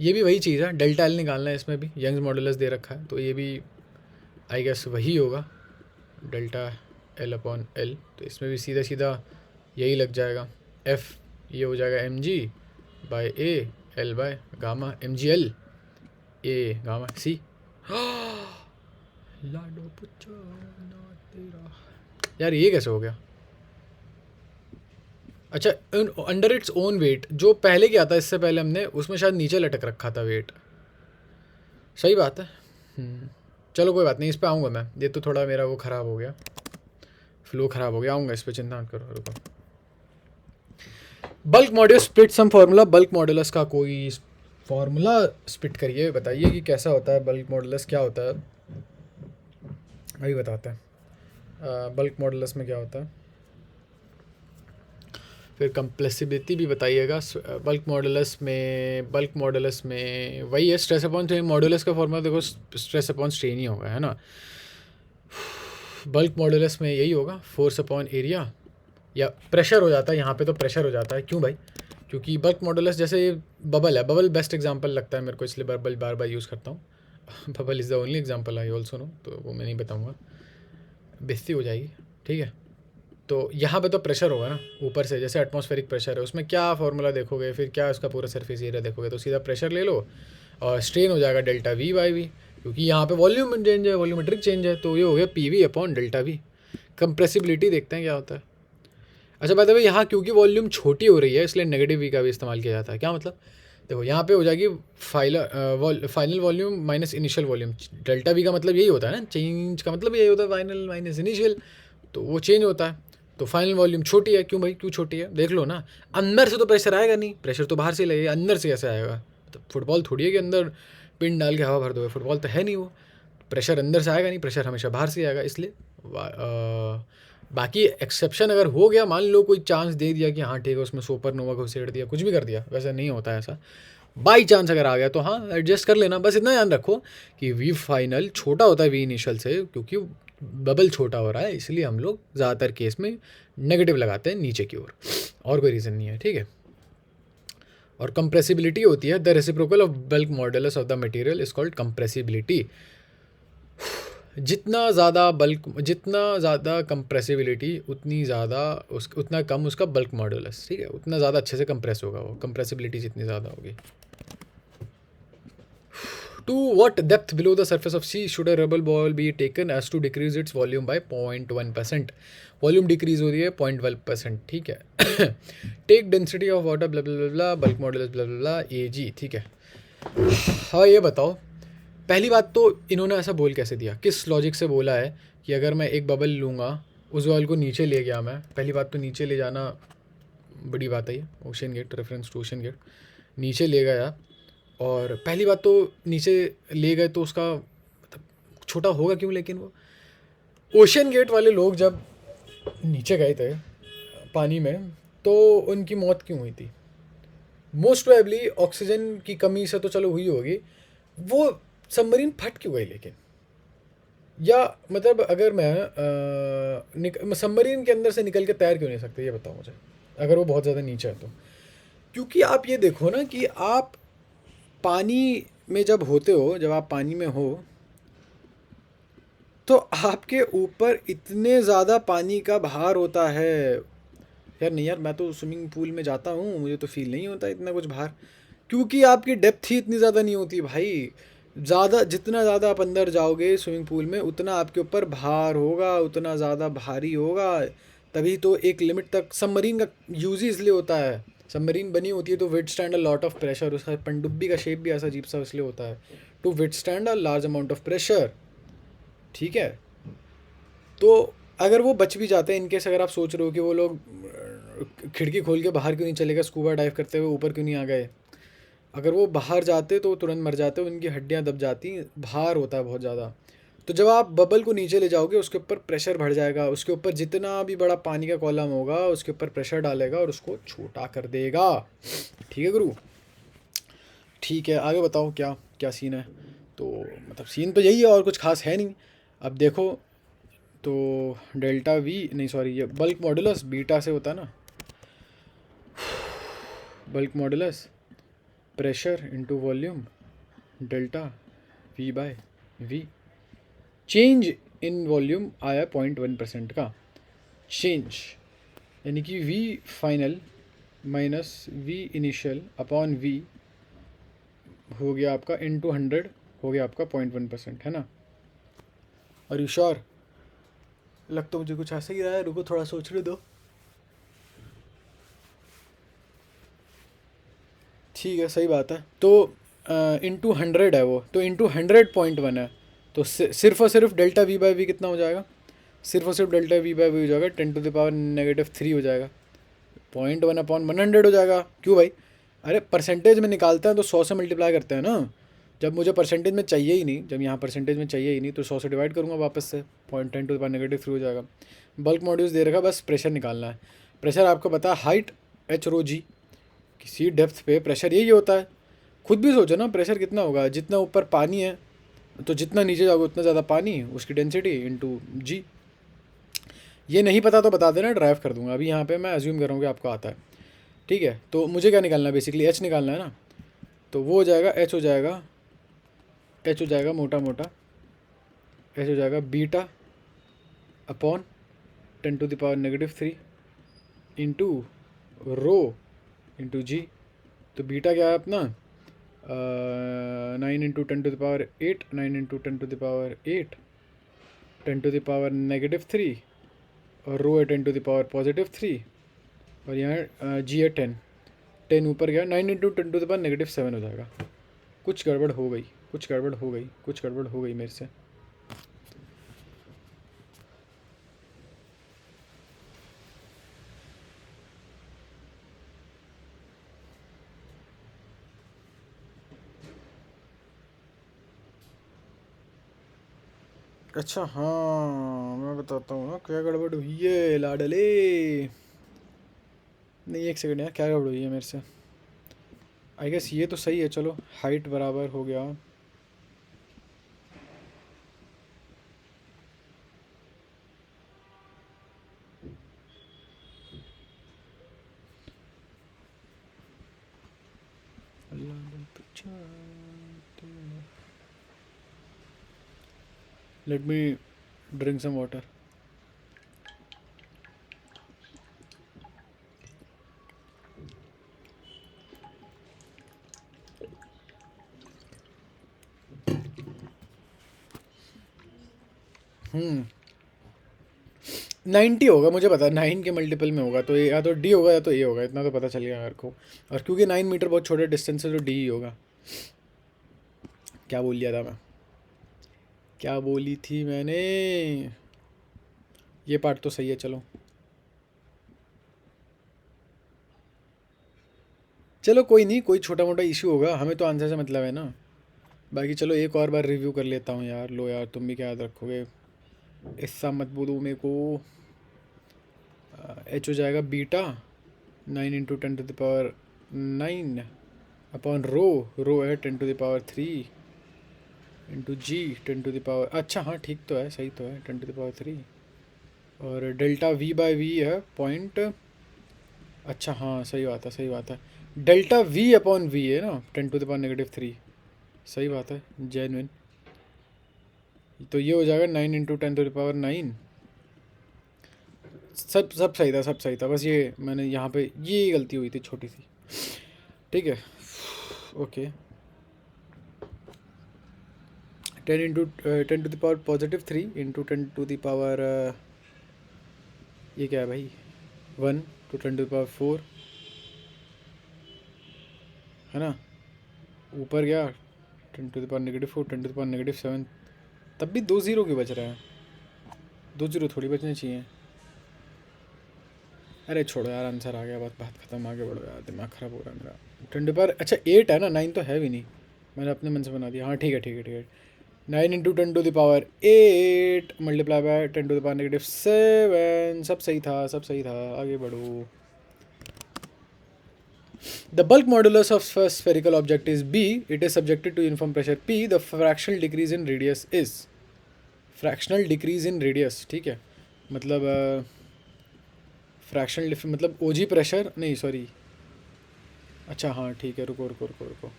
ये भी वही चीज़ है, डेल्टा एल निकालना है, इसमें भी यंग्स मॉडुलस दे रखा है, तो ये भी आई गेस वही होगा, डेल्टा एल अपॉन एल। तो इसमें भी सीधा सीधा यही लग जाएगा, एफ ये हो जाएगा M G by A L by gamma, M G L A gamma C. लाडो पुच्छा ना तेरा, यार ये कैसे हो गया? अच्छा, अंडर इट्स ओन वेट, जो पहले क्या था इससे पहले हमने उसमें शायद नीचे लटक रखा था वेट। सही बात है। चलो कोई बात नहीं, इस पे आऊँगा मैं, ये तो थोड़ा मेरा वो ख़राब हो गया, फ्लो ख़राब हो गया, आऊँगा इस पे, चिंता मत करो, रुको। बल्क मॉड्यूलस स्प्लिट सम फार्मूला, बल्क मॉड्यूलस का कोई फार्मूला स्प्लिट करिए, बताइए कि कैसा होता है बल्क मॉड्यूलस, क्या होता है, अभी बताते हैं बल्क मॉड्यूलस में क्या होता है, फिर कंप्रेसिबिलिटी भी बताइएगा। बल्क मॉडुलस में वही है, स्ट्रेस अपॉन स्ट्रेन, मॉडुलस का फॉर्मूला देखो स्ट्रेस अपॉन स्ट्रेन ही होगा, है ना। बल्क मॉडुलस में यही होगा, फोर्स अपॉन एरिया, या प्रेशर हो जाता है यहाँ पे, तो प्रेशर हो जाता है, क्यों भाई? क्योंकि बल्क मॉडुलस जैसे बबल है, बबल बेस्ट एग्जांपल लगता है मेरे को, इसलिए बबल बार बार यूज़ करता हूँ। Bubble is the only example I also know, तो वो मैं नहीं बताऊँगा, बेइज्जती हो जाएगी, ठीक है। तो यहाँ पे तो प्रेशर होगा ना ऊपर से, जैसे एटमॉस्फेरिक प्रेशर है, उसमें क्या फार्मूला देखोगे, फिर क्या उसका पूरा सरफेस एरिया देखोगे, तो सीधा प्रेशर ले लो और स्ट्रेन हो जाएगा डेल्टा वी बाई वी, क्योंकि यहाँ पे वॉल्यूम चेंज है, वॉल्यूमेट्रिक चेंज है, तो ये हो गया P V upon delta we. Compressibility देखते हैं क्या होता है। अच्छा बात है, यहाँ क्योंकि वॉल्यूम छोटी हो रही है इसलिए नेगेटिव वी का भी इस्तेमाल किया जाता है। क्या मतलब? देखो यहाँ पे हो जाएगी final volume minus initial volume, delta we का मतलब यही होता है ना, चेंज का मतलब यही होता है, फाइनल माइनस इनिशियल, तो वो चेंज होता है। तो फाइनल वॉल्यूम छोटी है, क्यों भाई, क्यों छोटी है? देख लो ना, अंदर से तो प्रेशर आएगा नहीं, प्रेशर तो बाहर से लगेगा, अंदर से कैसे आएगा? तो फुटबॉल थोड़ी है कि अंदर पिन डाल के हवा भर दो, फुटबॉल तो है नहीं वो, प्रेशर अंदर से आएगा नहीं, प्रेशर हमेशा बाहर से आएगा, इसलिए बाकी एक्सेप्शन अगर हो गया, मान लो कोई चांस दे दिया कि हाँ ठीक है उसमें सुपर नोवा को सेड़ दिया, कुछ भी कर दिया, वैसा नहीं होता है ऐसा, बाई चांस अगर आ गया तो हाँ एडजस्ट कर लेना। बस इतना ध्यान रखो कि वी फाइनल छोटा होता है वी इनिशियल से, क्योंकि बबल छोटा हो रहा है, इसलिए हम लोग ज़्यादातर केस में नेगेटिव लगाते हैं नीचे की ओर, और कोई रीज़न नहीं है, ठीक है। और कंप्रेसिबिलिटी होती है the reciprocal of bulk modulus of the material is called compressibility. जितना ज़्यादा कंप्रेसिबिलिटी उतनी ज़्यादा उतना कम उसका बल्क मॉडुलस, ठीक है, उतना ज़्यादा अच्छे से कंप्रेस होगा वो, कंप्रेसिबिलिटी जितनी ज़्यादा होगी। To what depth below the surface of sea should a rubber ball be taken as to decrease its volume by 0.1%? Volume decrease हो रही है 0.1%, ठीक है। Take density of water blah blah blah, bulk modulus blah blah A G, ठीक है। हाँ ये बताओ, पहली बात तो इन्होंने ऐसा बोल कैसे दिया, किस लॉजिक से बोला है कि अगर मैं एक बबल लूँगा, उस बबल को नीचे ले गया मैं, पहली बात तो नीचे ले जाना बड़ी बात है, ये Ocean Gate, reference to Ocean Gate, नीचे ले गया, और पहली बात तो नीचे ले गए तो उसका मतलब छोटा होगा क्यों, लेकिन वो ओशन गेट वाले लोग जब नीचे गए थे पानी में तो उनकी मौत क्यों हुई थी? मोस्ट प्रोबेबली ऑक्सीजन की कमी से तो चलो हुई होगी, वो सबमरीन फट क्यों गई लेकिन? या मतलब अगर मैं सबमरीन के अंदर से निकल के तैर क्यों नहीं सकते, ये बताओ मुझे, अगर वो बहुत ज़्यादा नीचे है तो? क्योंकि आप ये देखो ना कि आप पानी में जब होते हो, जब आप पानी में हो तो आपके ऊपर इतने ज़्यादा पानी का भार होता है। यार नहीं यार, मैं तो स्विमिंग पूल में जाता हूँ, मुझे तो फील नहीं होता इतना कुछ भार, क्योंकि आपकी डेप्थ ही इतनी ज़्यादा नहीं होती भाई। जितना ज़्यादा आप अंदर जाओगे स्विमिंग पूल में, उतना आपके ऊपर भार होगा, उतना ज़्यादा भारी होगा, तभी तो एक लिमिट तक सबमरीन का यूज़ ही इसलिए होता है, सबमरीन बनी होती है तो withstand a lot of pressure, उसका पनडुब्बी का शेप भी ऐसा अजीब सा इसलिए होता है, to withstand a large amount of pressure, ठीक है। तो अगर वो बच भी जाते हैं, इनकेस अगर आप सोच रहे हो कि वो लोग खिड़की खोल के बाहर क्यों नहीं चले गए, स्कूबा डाइव करते हुए ऊपर क्यों नहीं आ गए, अगर वो बाहर जाते तो तुरंत मर जाते, उनकी हड्डियां दब जाती, भार होता है बहुत ज़्यादा। तो जब आप बबल को नीचे ले जाओगे उसके ऊपर प्रेशर बढ़ जाएगा, उसके ऊपर जितना भी बड़ा पानी का कॉलम होगा उसके ऊपर प्रेशर डालेगा और उसको छोटा कर देगा, ठीक है गुरु? ठीक है, आगे बताओ क्या क्या सीन है? तो मतलब सीन तो यही है और कुछ खास है नहीं। अब देखो तो डेल्टा वी नहीं सॉरी, ये बल्क मॉडुलस बीटा से होता है ना, bulk modulus pressure into volume delta V by V. Change in volume आया 0.1% का चेंज, यानी कि V final minus V initial upon V हो गया आपका इंटू 100 हो गया आपका 0.1%, है ना। और यू श्योर? लग तो मुझे कुछ ऐसा ही रहा है, रुको थोड़ा सोचने दो। ठीक है, सही बात है। तो इंटू 100 है वो, तो इंटू 100.1 है, तो सिर्फ और सिर्फ डेल्टा वी बाई वी कितना हो जाएगा? सिर्फ और सिर्फ डेल्टा वी बाई वी हो जाएगा 10⁻³ हो जाएगा, 0.1/100 हो जाएगा। क्यों भाई? अरे परसेंटेज में निकालते हैं तो 100 से मल्टीप्लाई करते हैं ना। जब मुझे परसेंटेज में चाहिए ही नहीं, जब यहाँ परसेंटेज में चाहिए ही नहीं, तो 100 से डिवाइड करूँगा वापस से, 0.10⁻³ हो जाएगा। बल्क मॉड्यूल्स दे रखा, बस प्रेशर निकालना है। प्रेशर आपको पता है, हाइट एच रो जी, किसी डेप्थ पे प्रेशर यही होता है। खुद भी सोचो ना, प्रेशर कितना होगा? जितना ऊपर पानी है तो जितना नीचे जाओगे उतना ज़्यादा पानी, उसकी डेंसिटी इंटू जी। ये नहीं पता तो बता देना, ड्राइव कर दूंगा। अभी यहाँ पे मैं अज्यूम कर रहा हूँ कि आपको आता है, ठीक है। तो मुझे क्या निकालना है? बेसिकली एच निकालना है ना। तो वो हो जाएगा, एच हो जाएगा, एच हो जाएगा मोटा मोटा, एच हो जाएगा beta upon 10⁻³ into rho into g. तो बीटा क्या है अपना? 9 × 10⁸, 9 × 10⁸, 10⁻³ और रो है 10⁻3, और यहाँ जी है 10, 10 ऊपर गया, 9 × 10⁻⁻7 हो जाएगा। कुछ गड़बड़ हो गई, कुछ गड़बड़ हो गई, कुछ गड़बड़ हो गई मेरे से। अच्छा हाँ, मैं बताता हूँ ना क्या गड़बड़ हुई है लाडले। नहीं, एक सेकंड यार, क्या गड़बड़ हुई है मेरे से? आई गेस ये तो सही है, चलो हाइट बराबर हो गया। Let me drink some water. Hmm 90 होगा, मुझे पता है 9 के मल्टीपल में होगा, तो ये या तो डी होगा या तो ए होगा, इतना तो पता चल गया मेरे को। और क्योंकि 9 मीटर बहुत छोटे डिस्टेंस है, तो डी ही होगा। क्या बोल लिया था मैं? क्या बोली थी मैंने? ये पार्ट तो सही है, चलो चलो कोई नहीं, कोई छोटा मोटा इशू होगा, हमें तो आंसर से मतलब है ना। बाकी चलो एक और बार रिव्यू कर लेता हूँ यार। लो यार, तुम भी क्या याद रखोगे, ऐसा मत बोलो मेरे को। एच हो जाएगा बीटा 9 × 10⁻9 अपॉन रो है 10⁻³ इंटू जी 10⁻, अच्छा हाँ ठीक तो है, सही तो है, 10⁻3। और डेल्टा वी बाय वी है पॉइंट, अच्छा हाँ सही बात है, सही बात है। डेल्टा वी अपॉन वी है ना 10⁻³ सही बात है, जेन्युइन। तो ये हो जाएगा 9 × 10⁻9। सब सब सही था, सब सही था, बस ये मैंने यहाँ पे ये गलती हुई थी छोटी सी, ठीक है। ओके, 10 × 10⁻³ इंटू 10⁻, ये क्या है भाई, 1 to 10⁻4 है ना। ऊपर गया 10⁻⁻4, 10⁻⁻7, तब भी 2 ज़ीरो क्यों बच रहे हैं? 2 ज़ीरो थोड़ी बचने चाहिए। अरे छोड़ो यार, आंसर आ गया, बात बात खत्म, आगे बढ़ो यार, दिमाग ख़राब हो रहा है मेरा। 10⁻, अच्छा 8 है ना, 9 तो है भी नहीं, मैंने अपने मन से बना दिया। हाँ ठीक है, ठीक है, ठीक है। 9 × 10⁸ मल्टीप्लाई बाय 10⁻⁻7, सब सही था, सब सही था, आगे बढ़ो। The bulk modulus of a spherical object is b. It is subjected to uniform pressure p. The fractional decrease in radius is fractional decrease in radius, ठीक है। मतलब फ्रैक्शनल मतलब ओजी प्रेशर नहीं, सॉरी, अच्छा हाँ ठीक है, रुको रुको रुको रुको।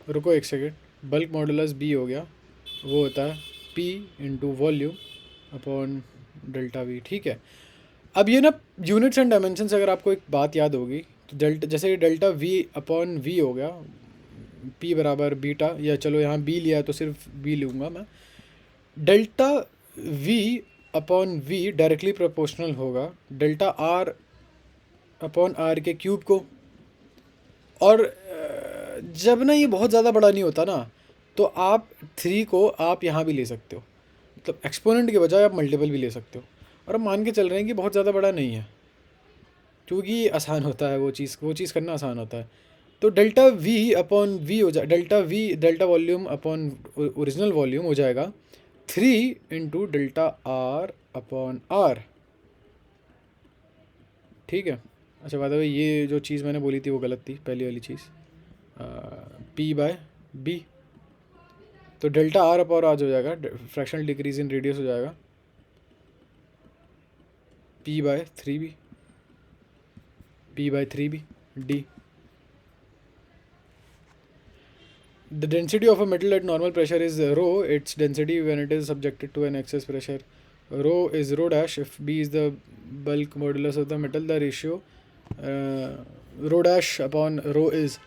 रुको एक सेकेंड। बल्क मॉडुलस बी हो गया, वो होता है P into volume upon delta we, ठीक है। अब ये ना यूनिट्स एंड डायमेंशंस, अगर आपको एक बात याद होगी तो डेल्टा, जैसे डेल्टा वी अपॉन वी हो गया, पी बराबर बीटा, या चलो यहाँ बी लिया तो सिर्फ बी लूँगा मैं। Delta V upon V directly proportional होगा डेल्टा आर अपॉन आर के क्यूब को। और जब ना ये बहुत ज़्यादा बड़ा नहीं होता ना, तो आप 3 को आप यहाँ भी ले सकते हो, मतलब एक्सपोनेंट के बजाय आप मल्टीपल भी ले सकते हो। और हम मान के चल रहे हैं कि बहुत ज़्यादा बड़ा नहीं है, क्योंकि आसान होता है वो चीज़ करना आसान होता है। तो डेल्टा वी अपॉन वी हो जाए, delta volume upon original volume हो जाएगा 3 into delta R upon R, ठीक है। अच्छा बात है, ये जो चीज़ मैंने बोली थी वो गलत थी, पहली वाली चीज़, पी बाय बी। तो डेल्टा आर अपॉन आर हो जाएगा, फ्रैक्शनल डिक्रीज इन रेडियस हो जाएगा P by 3b, P by 3b D. The density of a metal at normal pressure is rho. Its density when it is subjected to an excess pressure. Rho is rho dash. If B is the bulk modulus of the metal, the ratio rho dash upon rho is.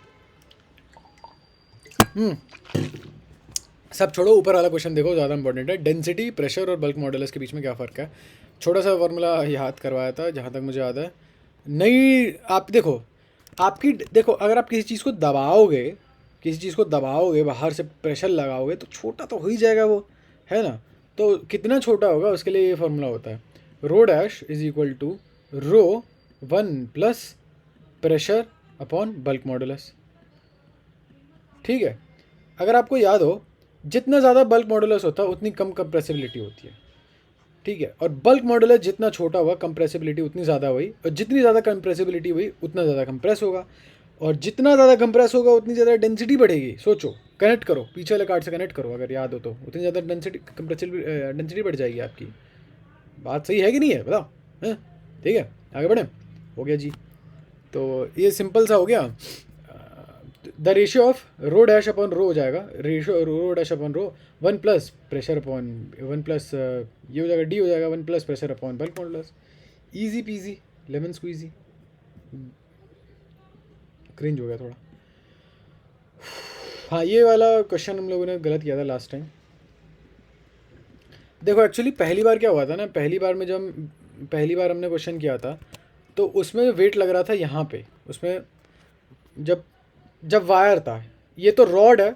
सब छोड़ो, ऊपर वाला क्वेश्चन देखो, ज़्यादा इंपॉर्टेंट है। डेंसिटी, प्रेशर और बल्क मॉडुलस के बीच में क्या फ़र्क है? छोटा सा फार्मूला याद करवाया था जहाँ तक मुझे याद है। नहीं, आप देखो, आपकी देखो, अगर आप किसी चीज़ को दबाओगे, बाहर से प्रेशर लगाओगे तो छोटा तो हो ही जाएगा वो, है ना। तो कितना छोटा होगा उसके लिए ये फार्मूला होता है, rho dash is equal to rho 1 plus pressure upon bulk modulus, ठीक है। अगर आपको याद हो, जितना ज़्यादा बल्क मॉडुलस होता है उतनी कम कंप्रेसिबिलिटी होती है, ठीक है। और बल्क मॉडुलस जितना छोटा हुआ, कंप्रेसिबिलिटी उतनी ज़्यादा हुई, और जितनी ज़्यादा कंप्रेसिबिलिटी हुई उतना ज़्यादा कंप्रेस होगा, और जितना ज़्यादा कंप्रेस होगा उतनी ज़्यादा डेंसिटी बढ़ेगी। सोचो, कनेक्ट करो, पीछे वाले कार्ड से कनेक्ट करो, अगर याद हो तो उतनी ज़्यादा डेंसिटी बढ़ जाएगी आपकी। बात सही है कि नहीं है, बताओ, हैं? ठीक है, आगे बढ़ें। हो गया जी, तो ये सिंपल सा हो गया। The ratio of row dash upon रो हो जाएगा, रेशियो रो डैश अपॉन रो 1 प्लस प्रेशर अपॉन 1 प्लस ये हो जाएगा डी हो जाएगा 1 plus pressure upon bulk modulus. Easy peasy lemon squeezy. Cringe हो गया थोड़ा। हाँ, ये वाला क्वेश्चन हम लोगों ने गलत किया था लास्ट टाइम। देखो एक्चुअली पहली बार क्या हुआ था ना, पहली बार हमने क्वेश्चन किया था तो उसमें वेट लग रहा था यहाँ पे, उसमें जब वायर था, ये तो रॉड है,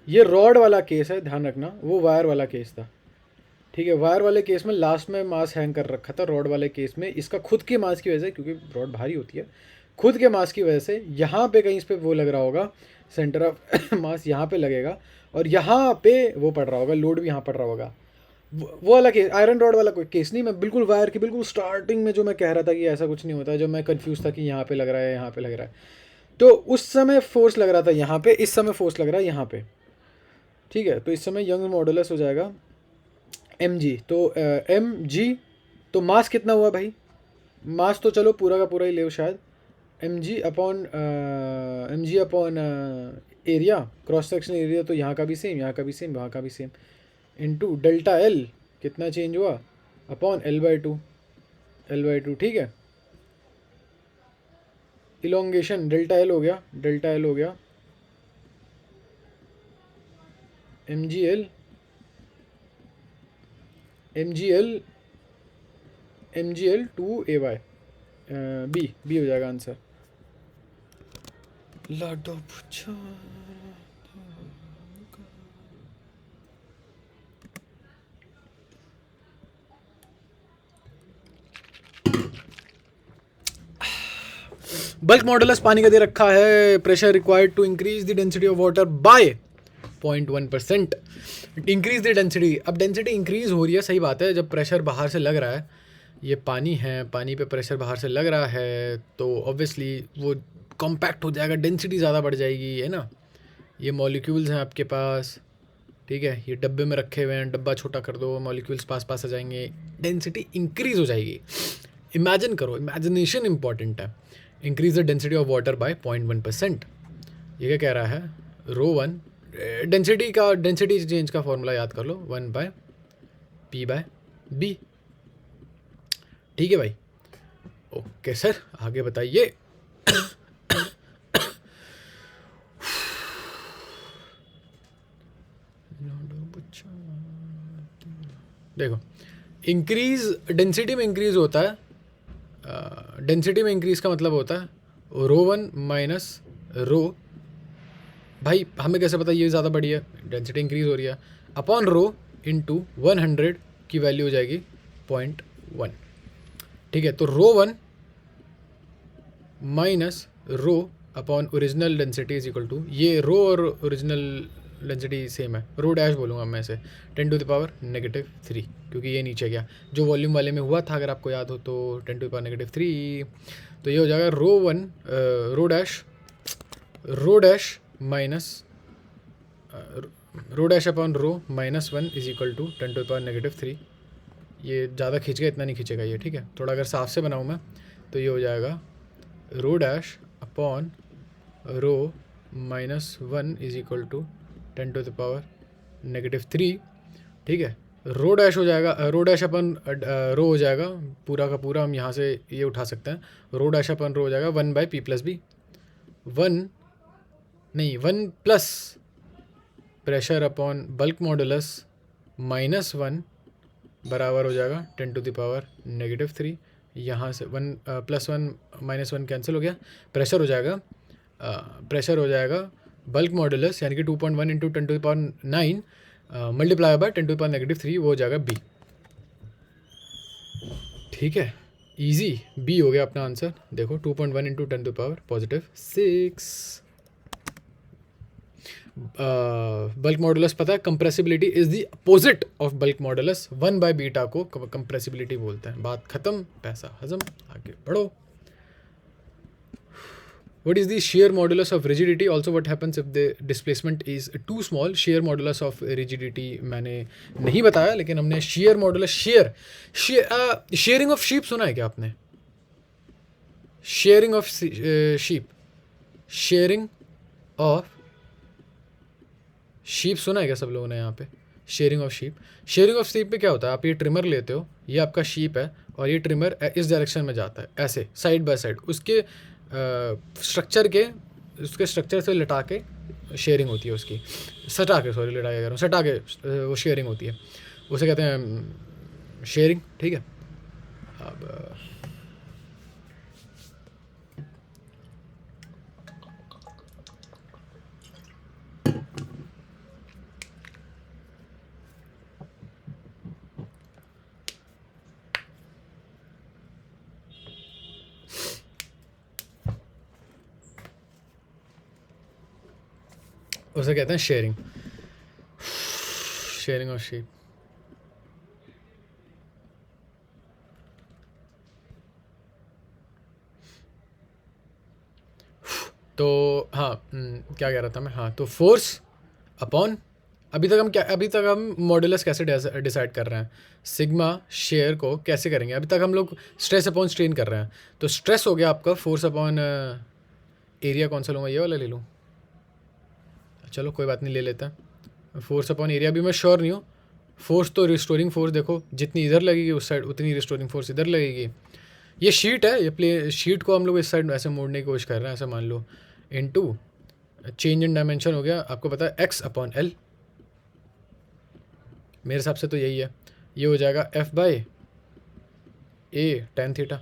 ये रॉड वाला केस है, ध्यान रखना, वो वायर वाला केस था, ठीक है। वायर वाले केस में लास्ट में मास हैंग कर रखा था, रॉड वाले केस में इसका खुद के मास की वजह से, क्योंकि रॉड भारी होती है, खुद के मास की वजह से यहाँ पे कहीं इस पर वो लग रहा होगा, सेंटर ऑफ मास यहाँ पे लगेगा, और यहाँ पे वो पड़ रहा होगा, लोड भी यहाँ पड़ रहा होगा। वो वाला केस, आयरन रॉड वाला कोई केस नहीं। मैं बिल्कुल वायर की बिल्कुल स्टार्टिंग में जो मैं कह रहा था कि ऐसा कुछ नहीं होता है, जो मैं कंफ्यूज था कि यहाँ पे लग रहा है, यहाँ पे लग रहा है, तो उस समय फोर्स लग रहा था यहाँ पे, इस समय फोर्स लग रहा है यहाँ पे, ठीक है। तो इस समय यंग मॉडुलस हो जाएगा mg, तो mg, तो मास कितना हुआ भाई, मास तो चलो पूरा का पूरा ही ले शायद, mg upon area, cross section area, तो यहाँ का भी सेम, यहाँ का भी सेम, वहाँ का भी सेम, इनटू डेल्टा एल, कितना चेंज हुआ, अपॉन L/2, ठीक है। इलोंगेशन डेल्टा एल हो गया, mgl 2ay, बी हो जाएगा आंसर। लाडो पूछा बल्क मॉडुलस पानी का दे रखा है, pressure required to increase the density of water by 0.1%, increase the density. अब डेंसिटी इंक्रीज हो रही है, सही बात है, जब प्रेशर बाहर से लग रहा है, ये पानी है, पानी पे प्रेशर बाहर से लग रहा है तो ऑब्वियसली वो कॉम्पैक्ट हो जाएगा, डेंसिटी ज़्यादा बढ़ जाएगी, है ना। ये मॉलिक्यूल्स हैं आपके पास, ठीक है, ये डब्बे में रखे हुए हैं, डब्बा छोटा कर दो, मॉलिक्यूल्स पास पास आ जाएंगे, डेंसिटी इंक्रीज हो जाएगी। इमेजिन करो, इमेजिनेशन इंपॉर्टेंट है। Increase the density of water by 0.1%। ये क्या कह रहा है, रो वन डेंसिटी चेंज का फॉर्मूला याद कर लो, 1/P/B। ठीक है भाई, ओके सर, आगे बताइए। देखो, इंक्रीज डेंसिटी में इंक्रीज होता है, डेंसिटी में इंक्रीज का मतलब होता है रो वन माइनस रो, भाई हमें कैसे पता ये ज़्यादा बड़ी है, डेंसिटी इंक्रीज हो रही है, अपॉन रो इंटू 100 की वैल्यू हो जाएगी 0.1। ठीक है, तो rho one minus rho upon original density is equal to, ये रो और ओरिजिनल डेंसिटी सेम है, रो डैश बोलूँगा मैं इसे, 10⁻³ क्योंकि ये नीचे गया, जो वॉल्यूम वाले में हुआ था अगर आपको याद हो तो 10⁻³ तो ये हो जाएगा rho dash minus rho dash upon rho minus 1 is equal to 10⁻³ ये ज़्यादा खींचेगा, इतना नहीं खींचेगा ये, ठीक है। थोड़ा अगर साफ से बनाऊँ मैं तो ये हो जाएगा rho dash upon rho minus 1 is equal to 10⁻³ ठीक है। रो डैश हो जाएगा, रो डैश अपन रो हो जाएगा पूरा का पूरा, हम यहाँ से ये उठा सकते हैं, रो डैश अपन रो हो जाएगा 1/P+B, 1 plus pressure upon bulk modulus -1 बराबर हो जाएगा 10⁻³ यहाँ से 1 + 1 -1 कैंसिल हो गया, प्रेशर हो जाएगा बल्क मॉडुलस यानी कि 2.1 इंटू 10⁹ मल्टीप्लाई बाय 10⁻³ वो हो जाएगा B। ठीक है, इजी, B हो गया अपना आंसर। देखो 2.1 इंटू 10⁻6। बल्क मॉडुलस पता है, compressibility is the opposite of bulk modulus, 1/β को कंप्रेसिबिलिटी बोलते हैं। बात खत्म, पैसा हजम, आगे बढ़ो। What is the shear modulus of rigidity? Also, what happens if the displacement is too small? Shear modulus of rigidity मैंने नहीं बताया, लेकिन हमने shear modulus shearing of sheep सुना है क्या आपने? Shearing of sheep सुना है क्या सब लोगों ने यहाँ पे? शेयरिंग ऑफ शीप में क्या होता है, आप ये ट्रिमर लेते हो, ये आपका शीप है और ये ट्रिमर इस डायरेक्शन में जाता है, ऐसे साइड बाय साइड, उसके स्ट्रक्चर से लटा के शेयरिंग होती है उसकी, सटा के वो शेयरिंग होती है, उसे कहते हैं शेयरिंग। ठीक है, अब उसे कहते हैं शेयरिंग ऑफ शीप। तो हाँ, क्या कह रहा था मैं, हाँ, तो फोर्स अपॉन, अभी तक हम मॉडुलस कैसे डिसाइड कर रहे हैं, सिग्मा शेयर को कैसे करेंगे, अभी तक हम लोग स्ट्रेस अपॉन स्ट्रेन कर रहे हैं। तो स्ट्रेस हो गया आपका, फोर्स अपॉन एरिया, कौन सा लूँगा, ये वाला ले लूँ, चलो कोई बात नहीं, ले लेता है। फोर्स अपॉन एरिया भी मैं श्योर नहीं हूँ, फोर्स तो रिस्टोरिंग फोर्स देखो जितनी इधर लगेगी उस साइड उतनी रिस्टोरिंग फोर्स इधर लगेगी। ये शीट है, ये शीट को हम लोग इस साइड ऐसे मोड़ने की कोशिश कर रहे हैं, ऐसा मान लो, इनटू चेंज इन डायमेंशन हो गया, आपको पता है x/L, मेरे हिसाब से तो यही है, ये हो जाएगा F/A tan थीटा।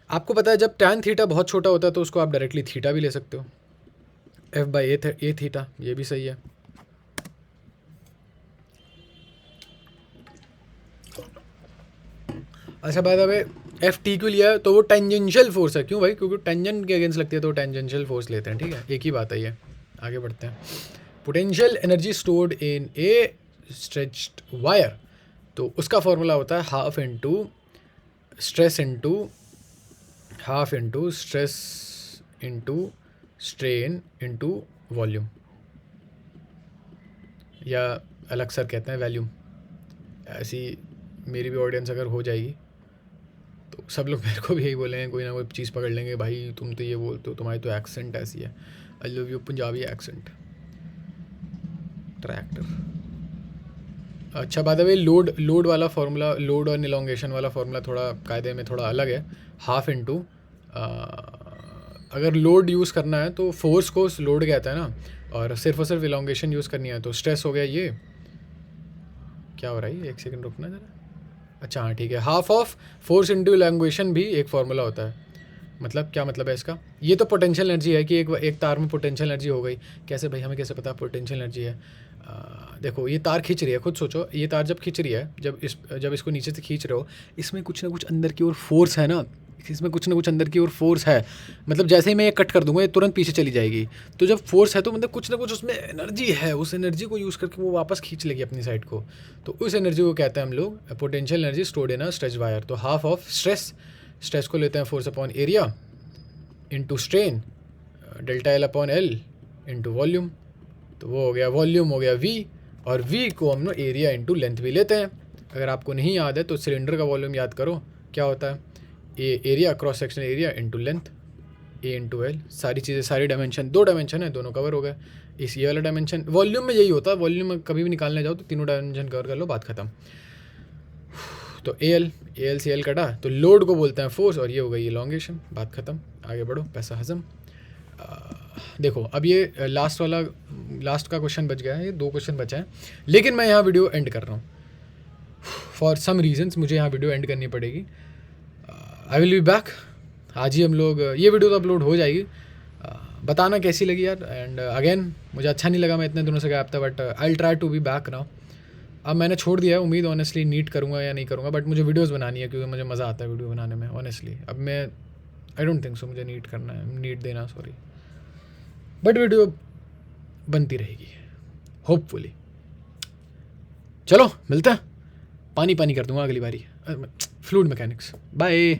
आपको पता है जब tan थीटा बहुत छोटा होता है तो उसको आप डायरेक्टली थीटा भी ले सकते हो, F/A थीटा, ये भी सही है। अच्छा बाय द वे, F क्यों लिया है, तो वो टेंजेंशियल फोर्स है। क्यों भाई, क्योंकि टेंजेंट के अगेंस्ट लगती है तो टेंजेंशियल फोर्स लेते हैं। ठीक है, एक ही बात है ये, आगे बढ़ते हैं। Potential energy stored in A stretched wire, तो उसका फॉर्मूला होता है half into stress into strain into volume. या अलग सर कहते हैं वैल्यूम। ऐसी मेरी भी ऑडियंस अगर हो जाएगी तो सब लोग मेरे को भी यही बोलेंगे, कोई ना कोई चीज़ पकड़ लेंगे, भाई तुम तो ये बोलते हो, तुम्हारी तो एक्सेंट ऐसी है। I love you Punjabi accent. Tractor. अच्छा बाय द वे, लोड वाला फार्मूला, लोड और इलोंगेशन वाला फार्मूला थोड़ा कायदे में थोड़ा अलग है। हाफ इंटू, अगर लोड यूज़ करना है तो फोर्स को लोड कहता है ना, और सिर्फ इलोंगेशन यूज़ करनी है तो स्ट्रेस हो गया। ये क्या हो रहा है, एक सेकंड रुकना ज़रा। अच्छा हाँ ठीक है, half of force into elongation भी एक फार्मूला होता है। मतलब क्या मतलब है इसका, ये तो पोटेंशियल एनर्जी है कि एक तार में पोटेंशियल एनर्जी हो गई। कैसे भाई, हमें कैसे पता पोटेंशियल एनर्जी है? देखो ये तार खींच रही है, खुद सोचो, ये तार जब खींच रही है, जब इसको नीचे से खींच रहे हो, इसमें कुछ ना कुछ अंदर की ओर फोर्स है ना, इसमें कुछ ना कुछ अंदर की ओर फोर्स है। मतलब जैसे ही मैं ये कट कर दूंगा ये तुरंत पीछे चली जाएगी। तो जब फोर्स है तो मतलब कुछ ना कुछ उसमें एनर्जी है, उस एनर्जी को यूज़ करके वो वापस खींच लेगी अपनी साइड को। तो उस एनर्जी को कहते हैं हम लोग potential energy stored in a stretch wire. तो हाफ ऑफ स्ट्रेस को लेते हैं force upon area into strain, delta L upon L into volume. तो वो हो गया वॉल्यूम, हो गया वी, और वी को हम लोग एरिया इंटू लेंथ भी लेते हैं। अगर आपको नहीं याद है तो सिलेंडर का वॉल्यूम याद करो, क्या होता है, A area cross sectional area into length, A into L. सारी चीज़ें, सारी डायमेंशन, 2 डायमेंशन है, दोनों कवर हो गए। इस ये वाला डायमेंशन वॉल्यूम में यही होता है, वॉल्यूम में कभी भी निकालने जाओ तो तीनों डायमेंशन कवर कर लो, बात खत्म। तो ए एल से एल कटा तो लोड को बोलते हैं फोर्स, और ये हो गई इलोंगेशन, बात खत्म। आगे बढ़ो, पैसा हजम। देखो अब ये लास्ट का क्वेश्चन बच गया है, ये 2 क्वेश्चन बचे हैं, लेकिन मैं यहाँ वीडियो एंड कर रहा हूँ। फॉर सम रीजन्स मुझे यहाँ वीडियो एंड करनी पड़ेगी। I will be back. आज ही हम लोग, ये वीडियो तो अपलोड हो जाएगी। बताना कैसी लगी यार। एंड अगेन मुझे अच्छा नहीं लगा, मैं इतने दिनों से गैप था, but I will try to be back now. अब मैंने छोड़ दिया है, उम्मीद ऑनेस्टली नीट करूँगा या नहीं करूँगा, बट मुझे वीडियोस बनानी है क्योंकि मुझे मज़ा आता है वीडियो बनाने में ऑनेस्टली। अब मैं आई डोंट थिंक सो मुझे नीट करना है, नीट देना, सॉरी, बट वीडियो बनती रहेगी होपफुली। चलो मिलते हैं, पानी कर दूंगा अगली बारी। Fluid mechanics. बाय।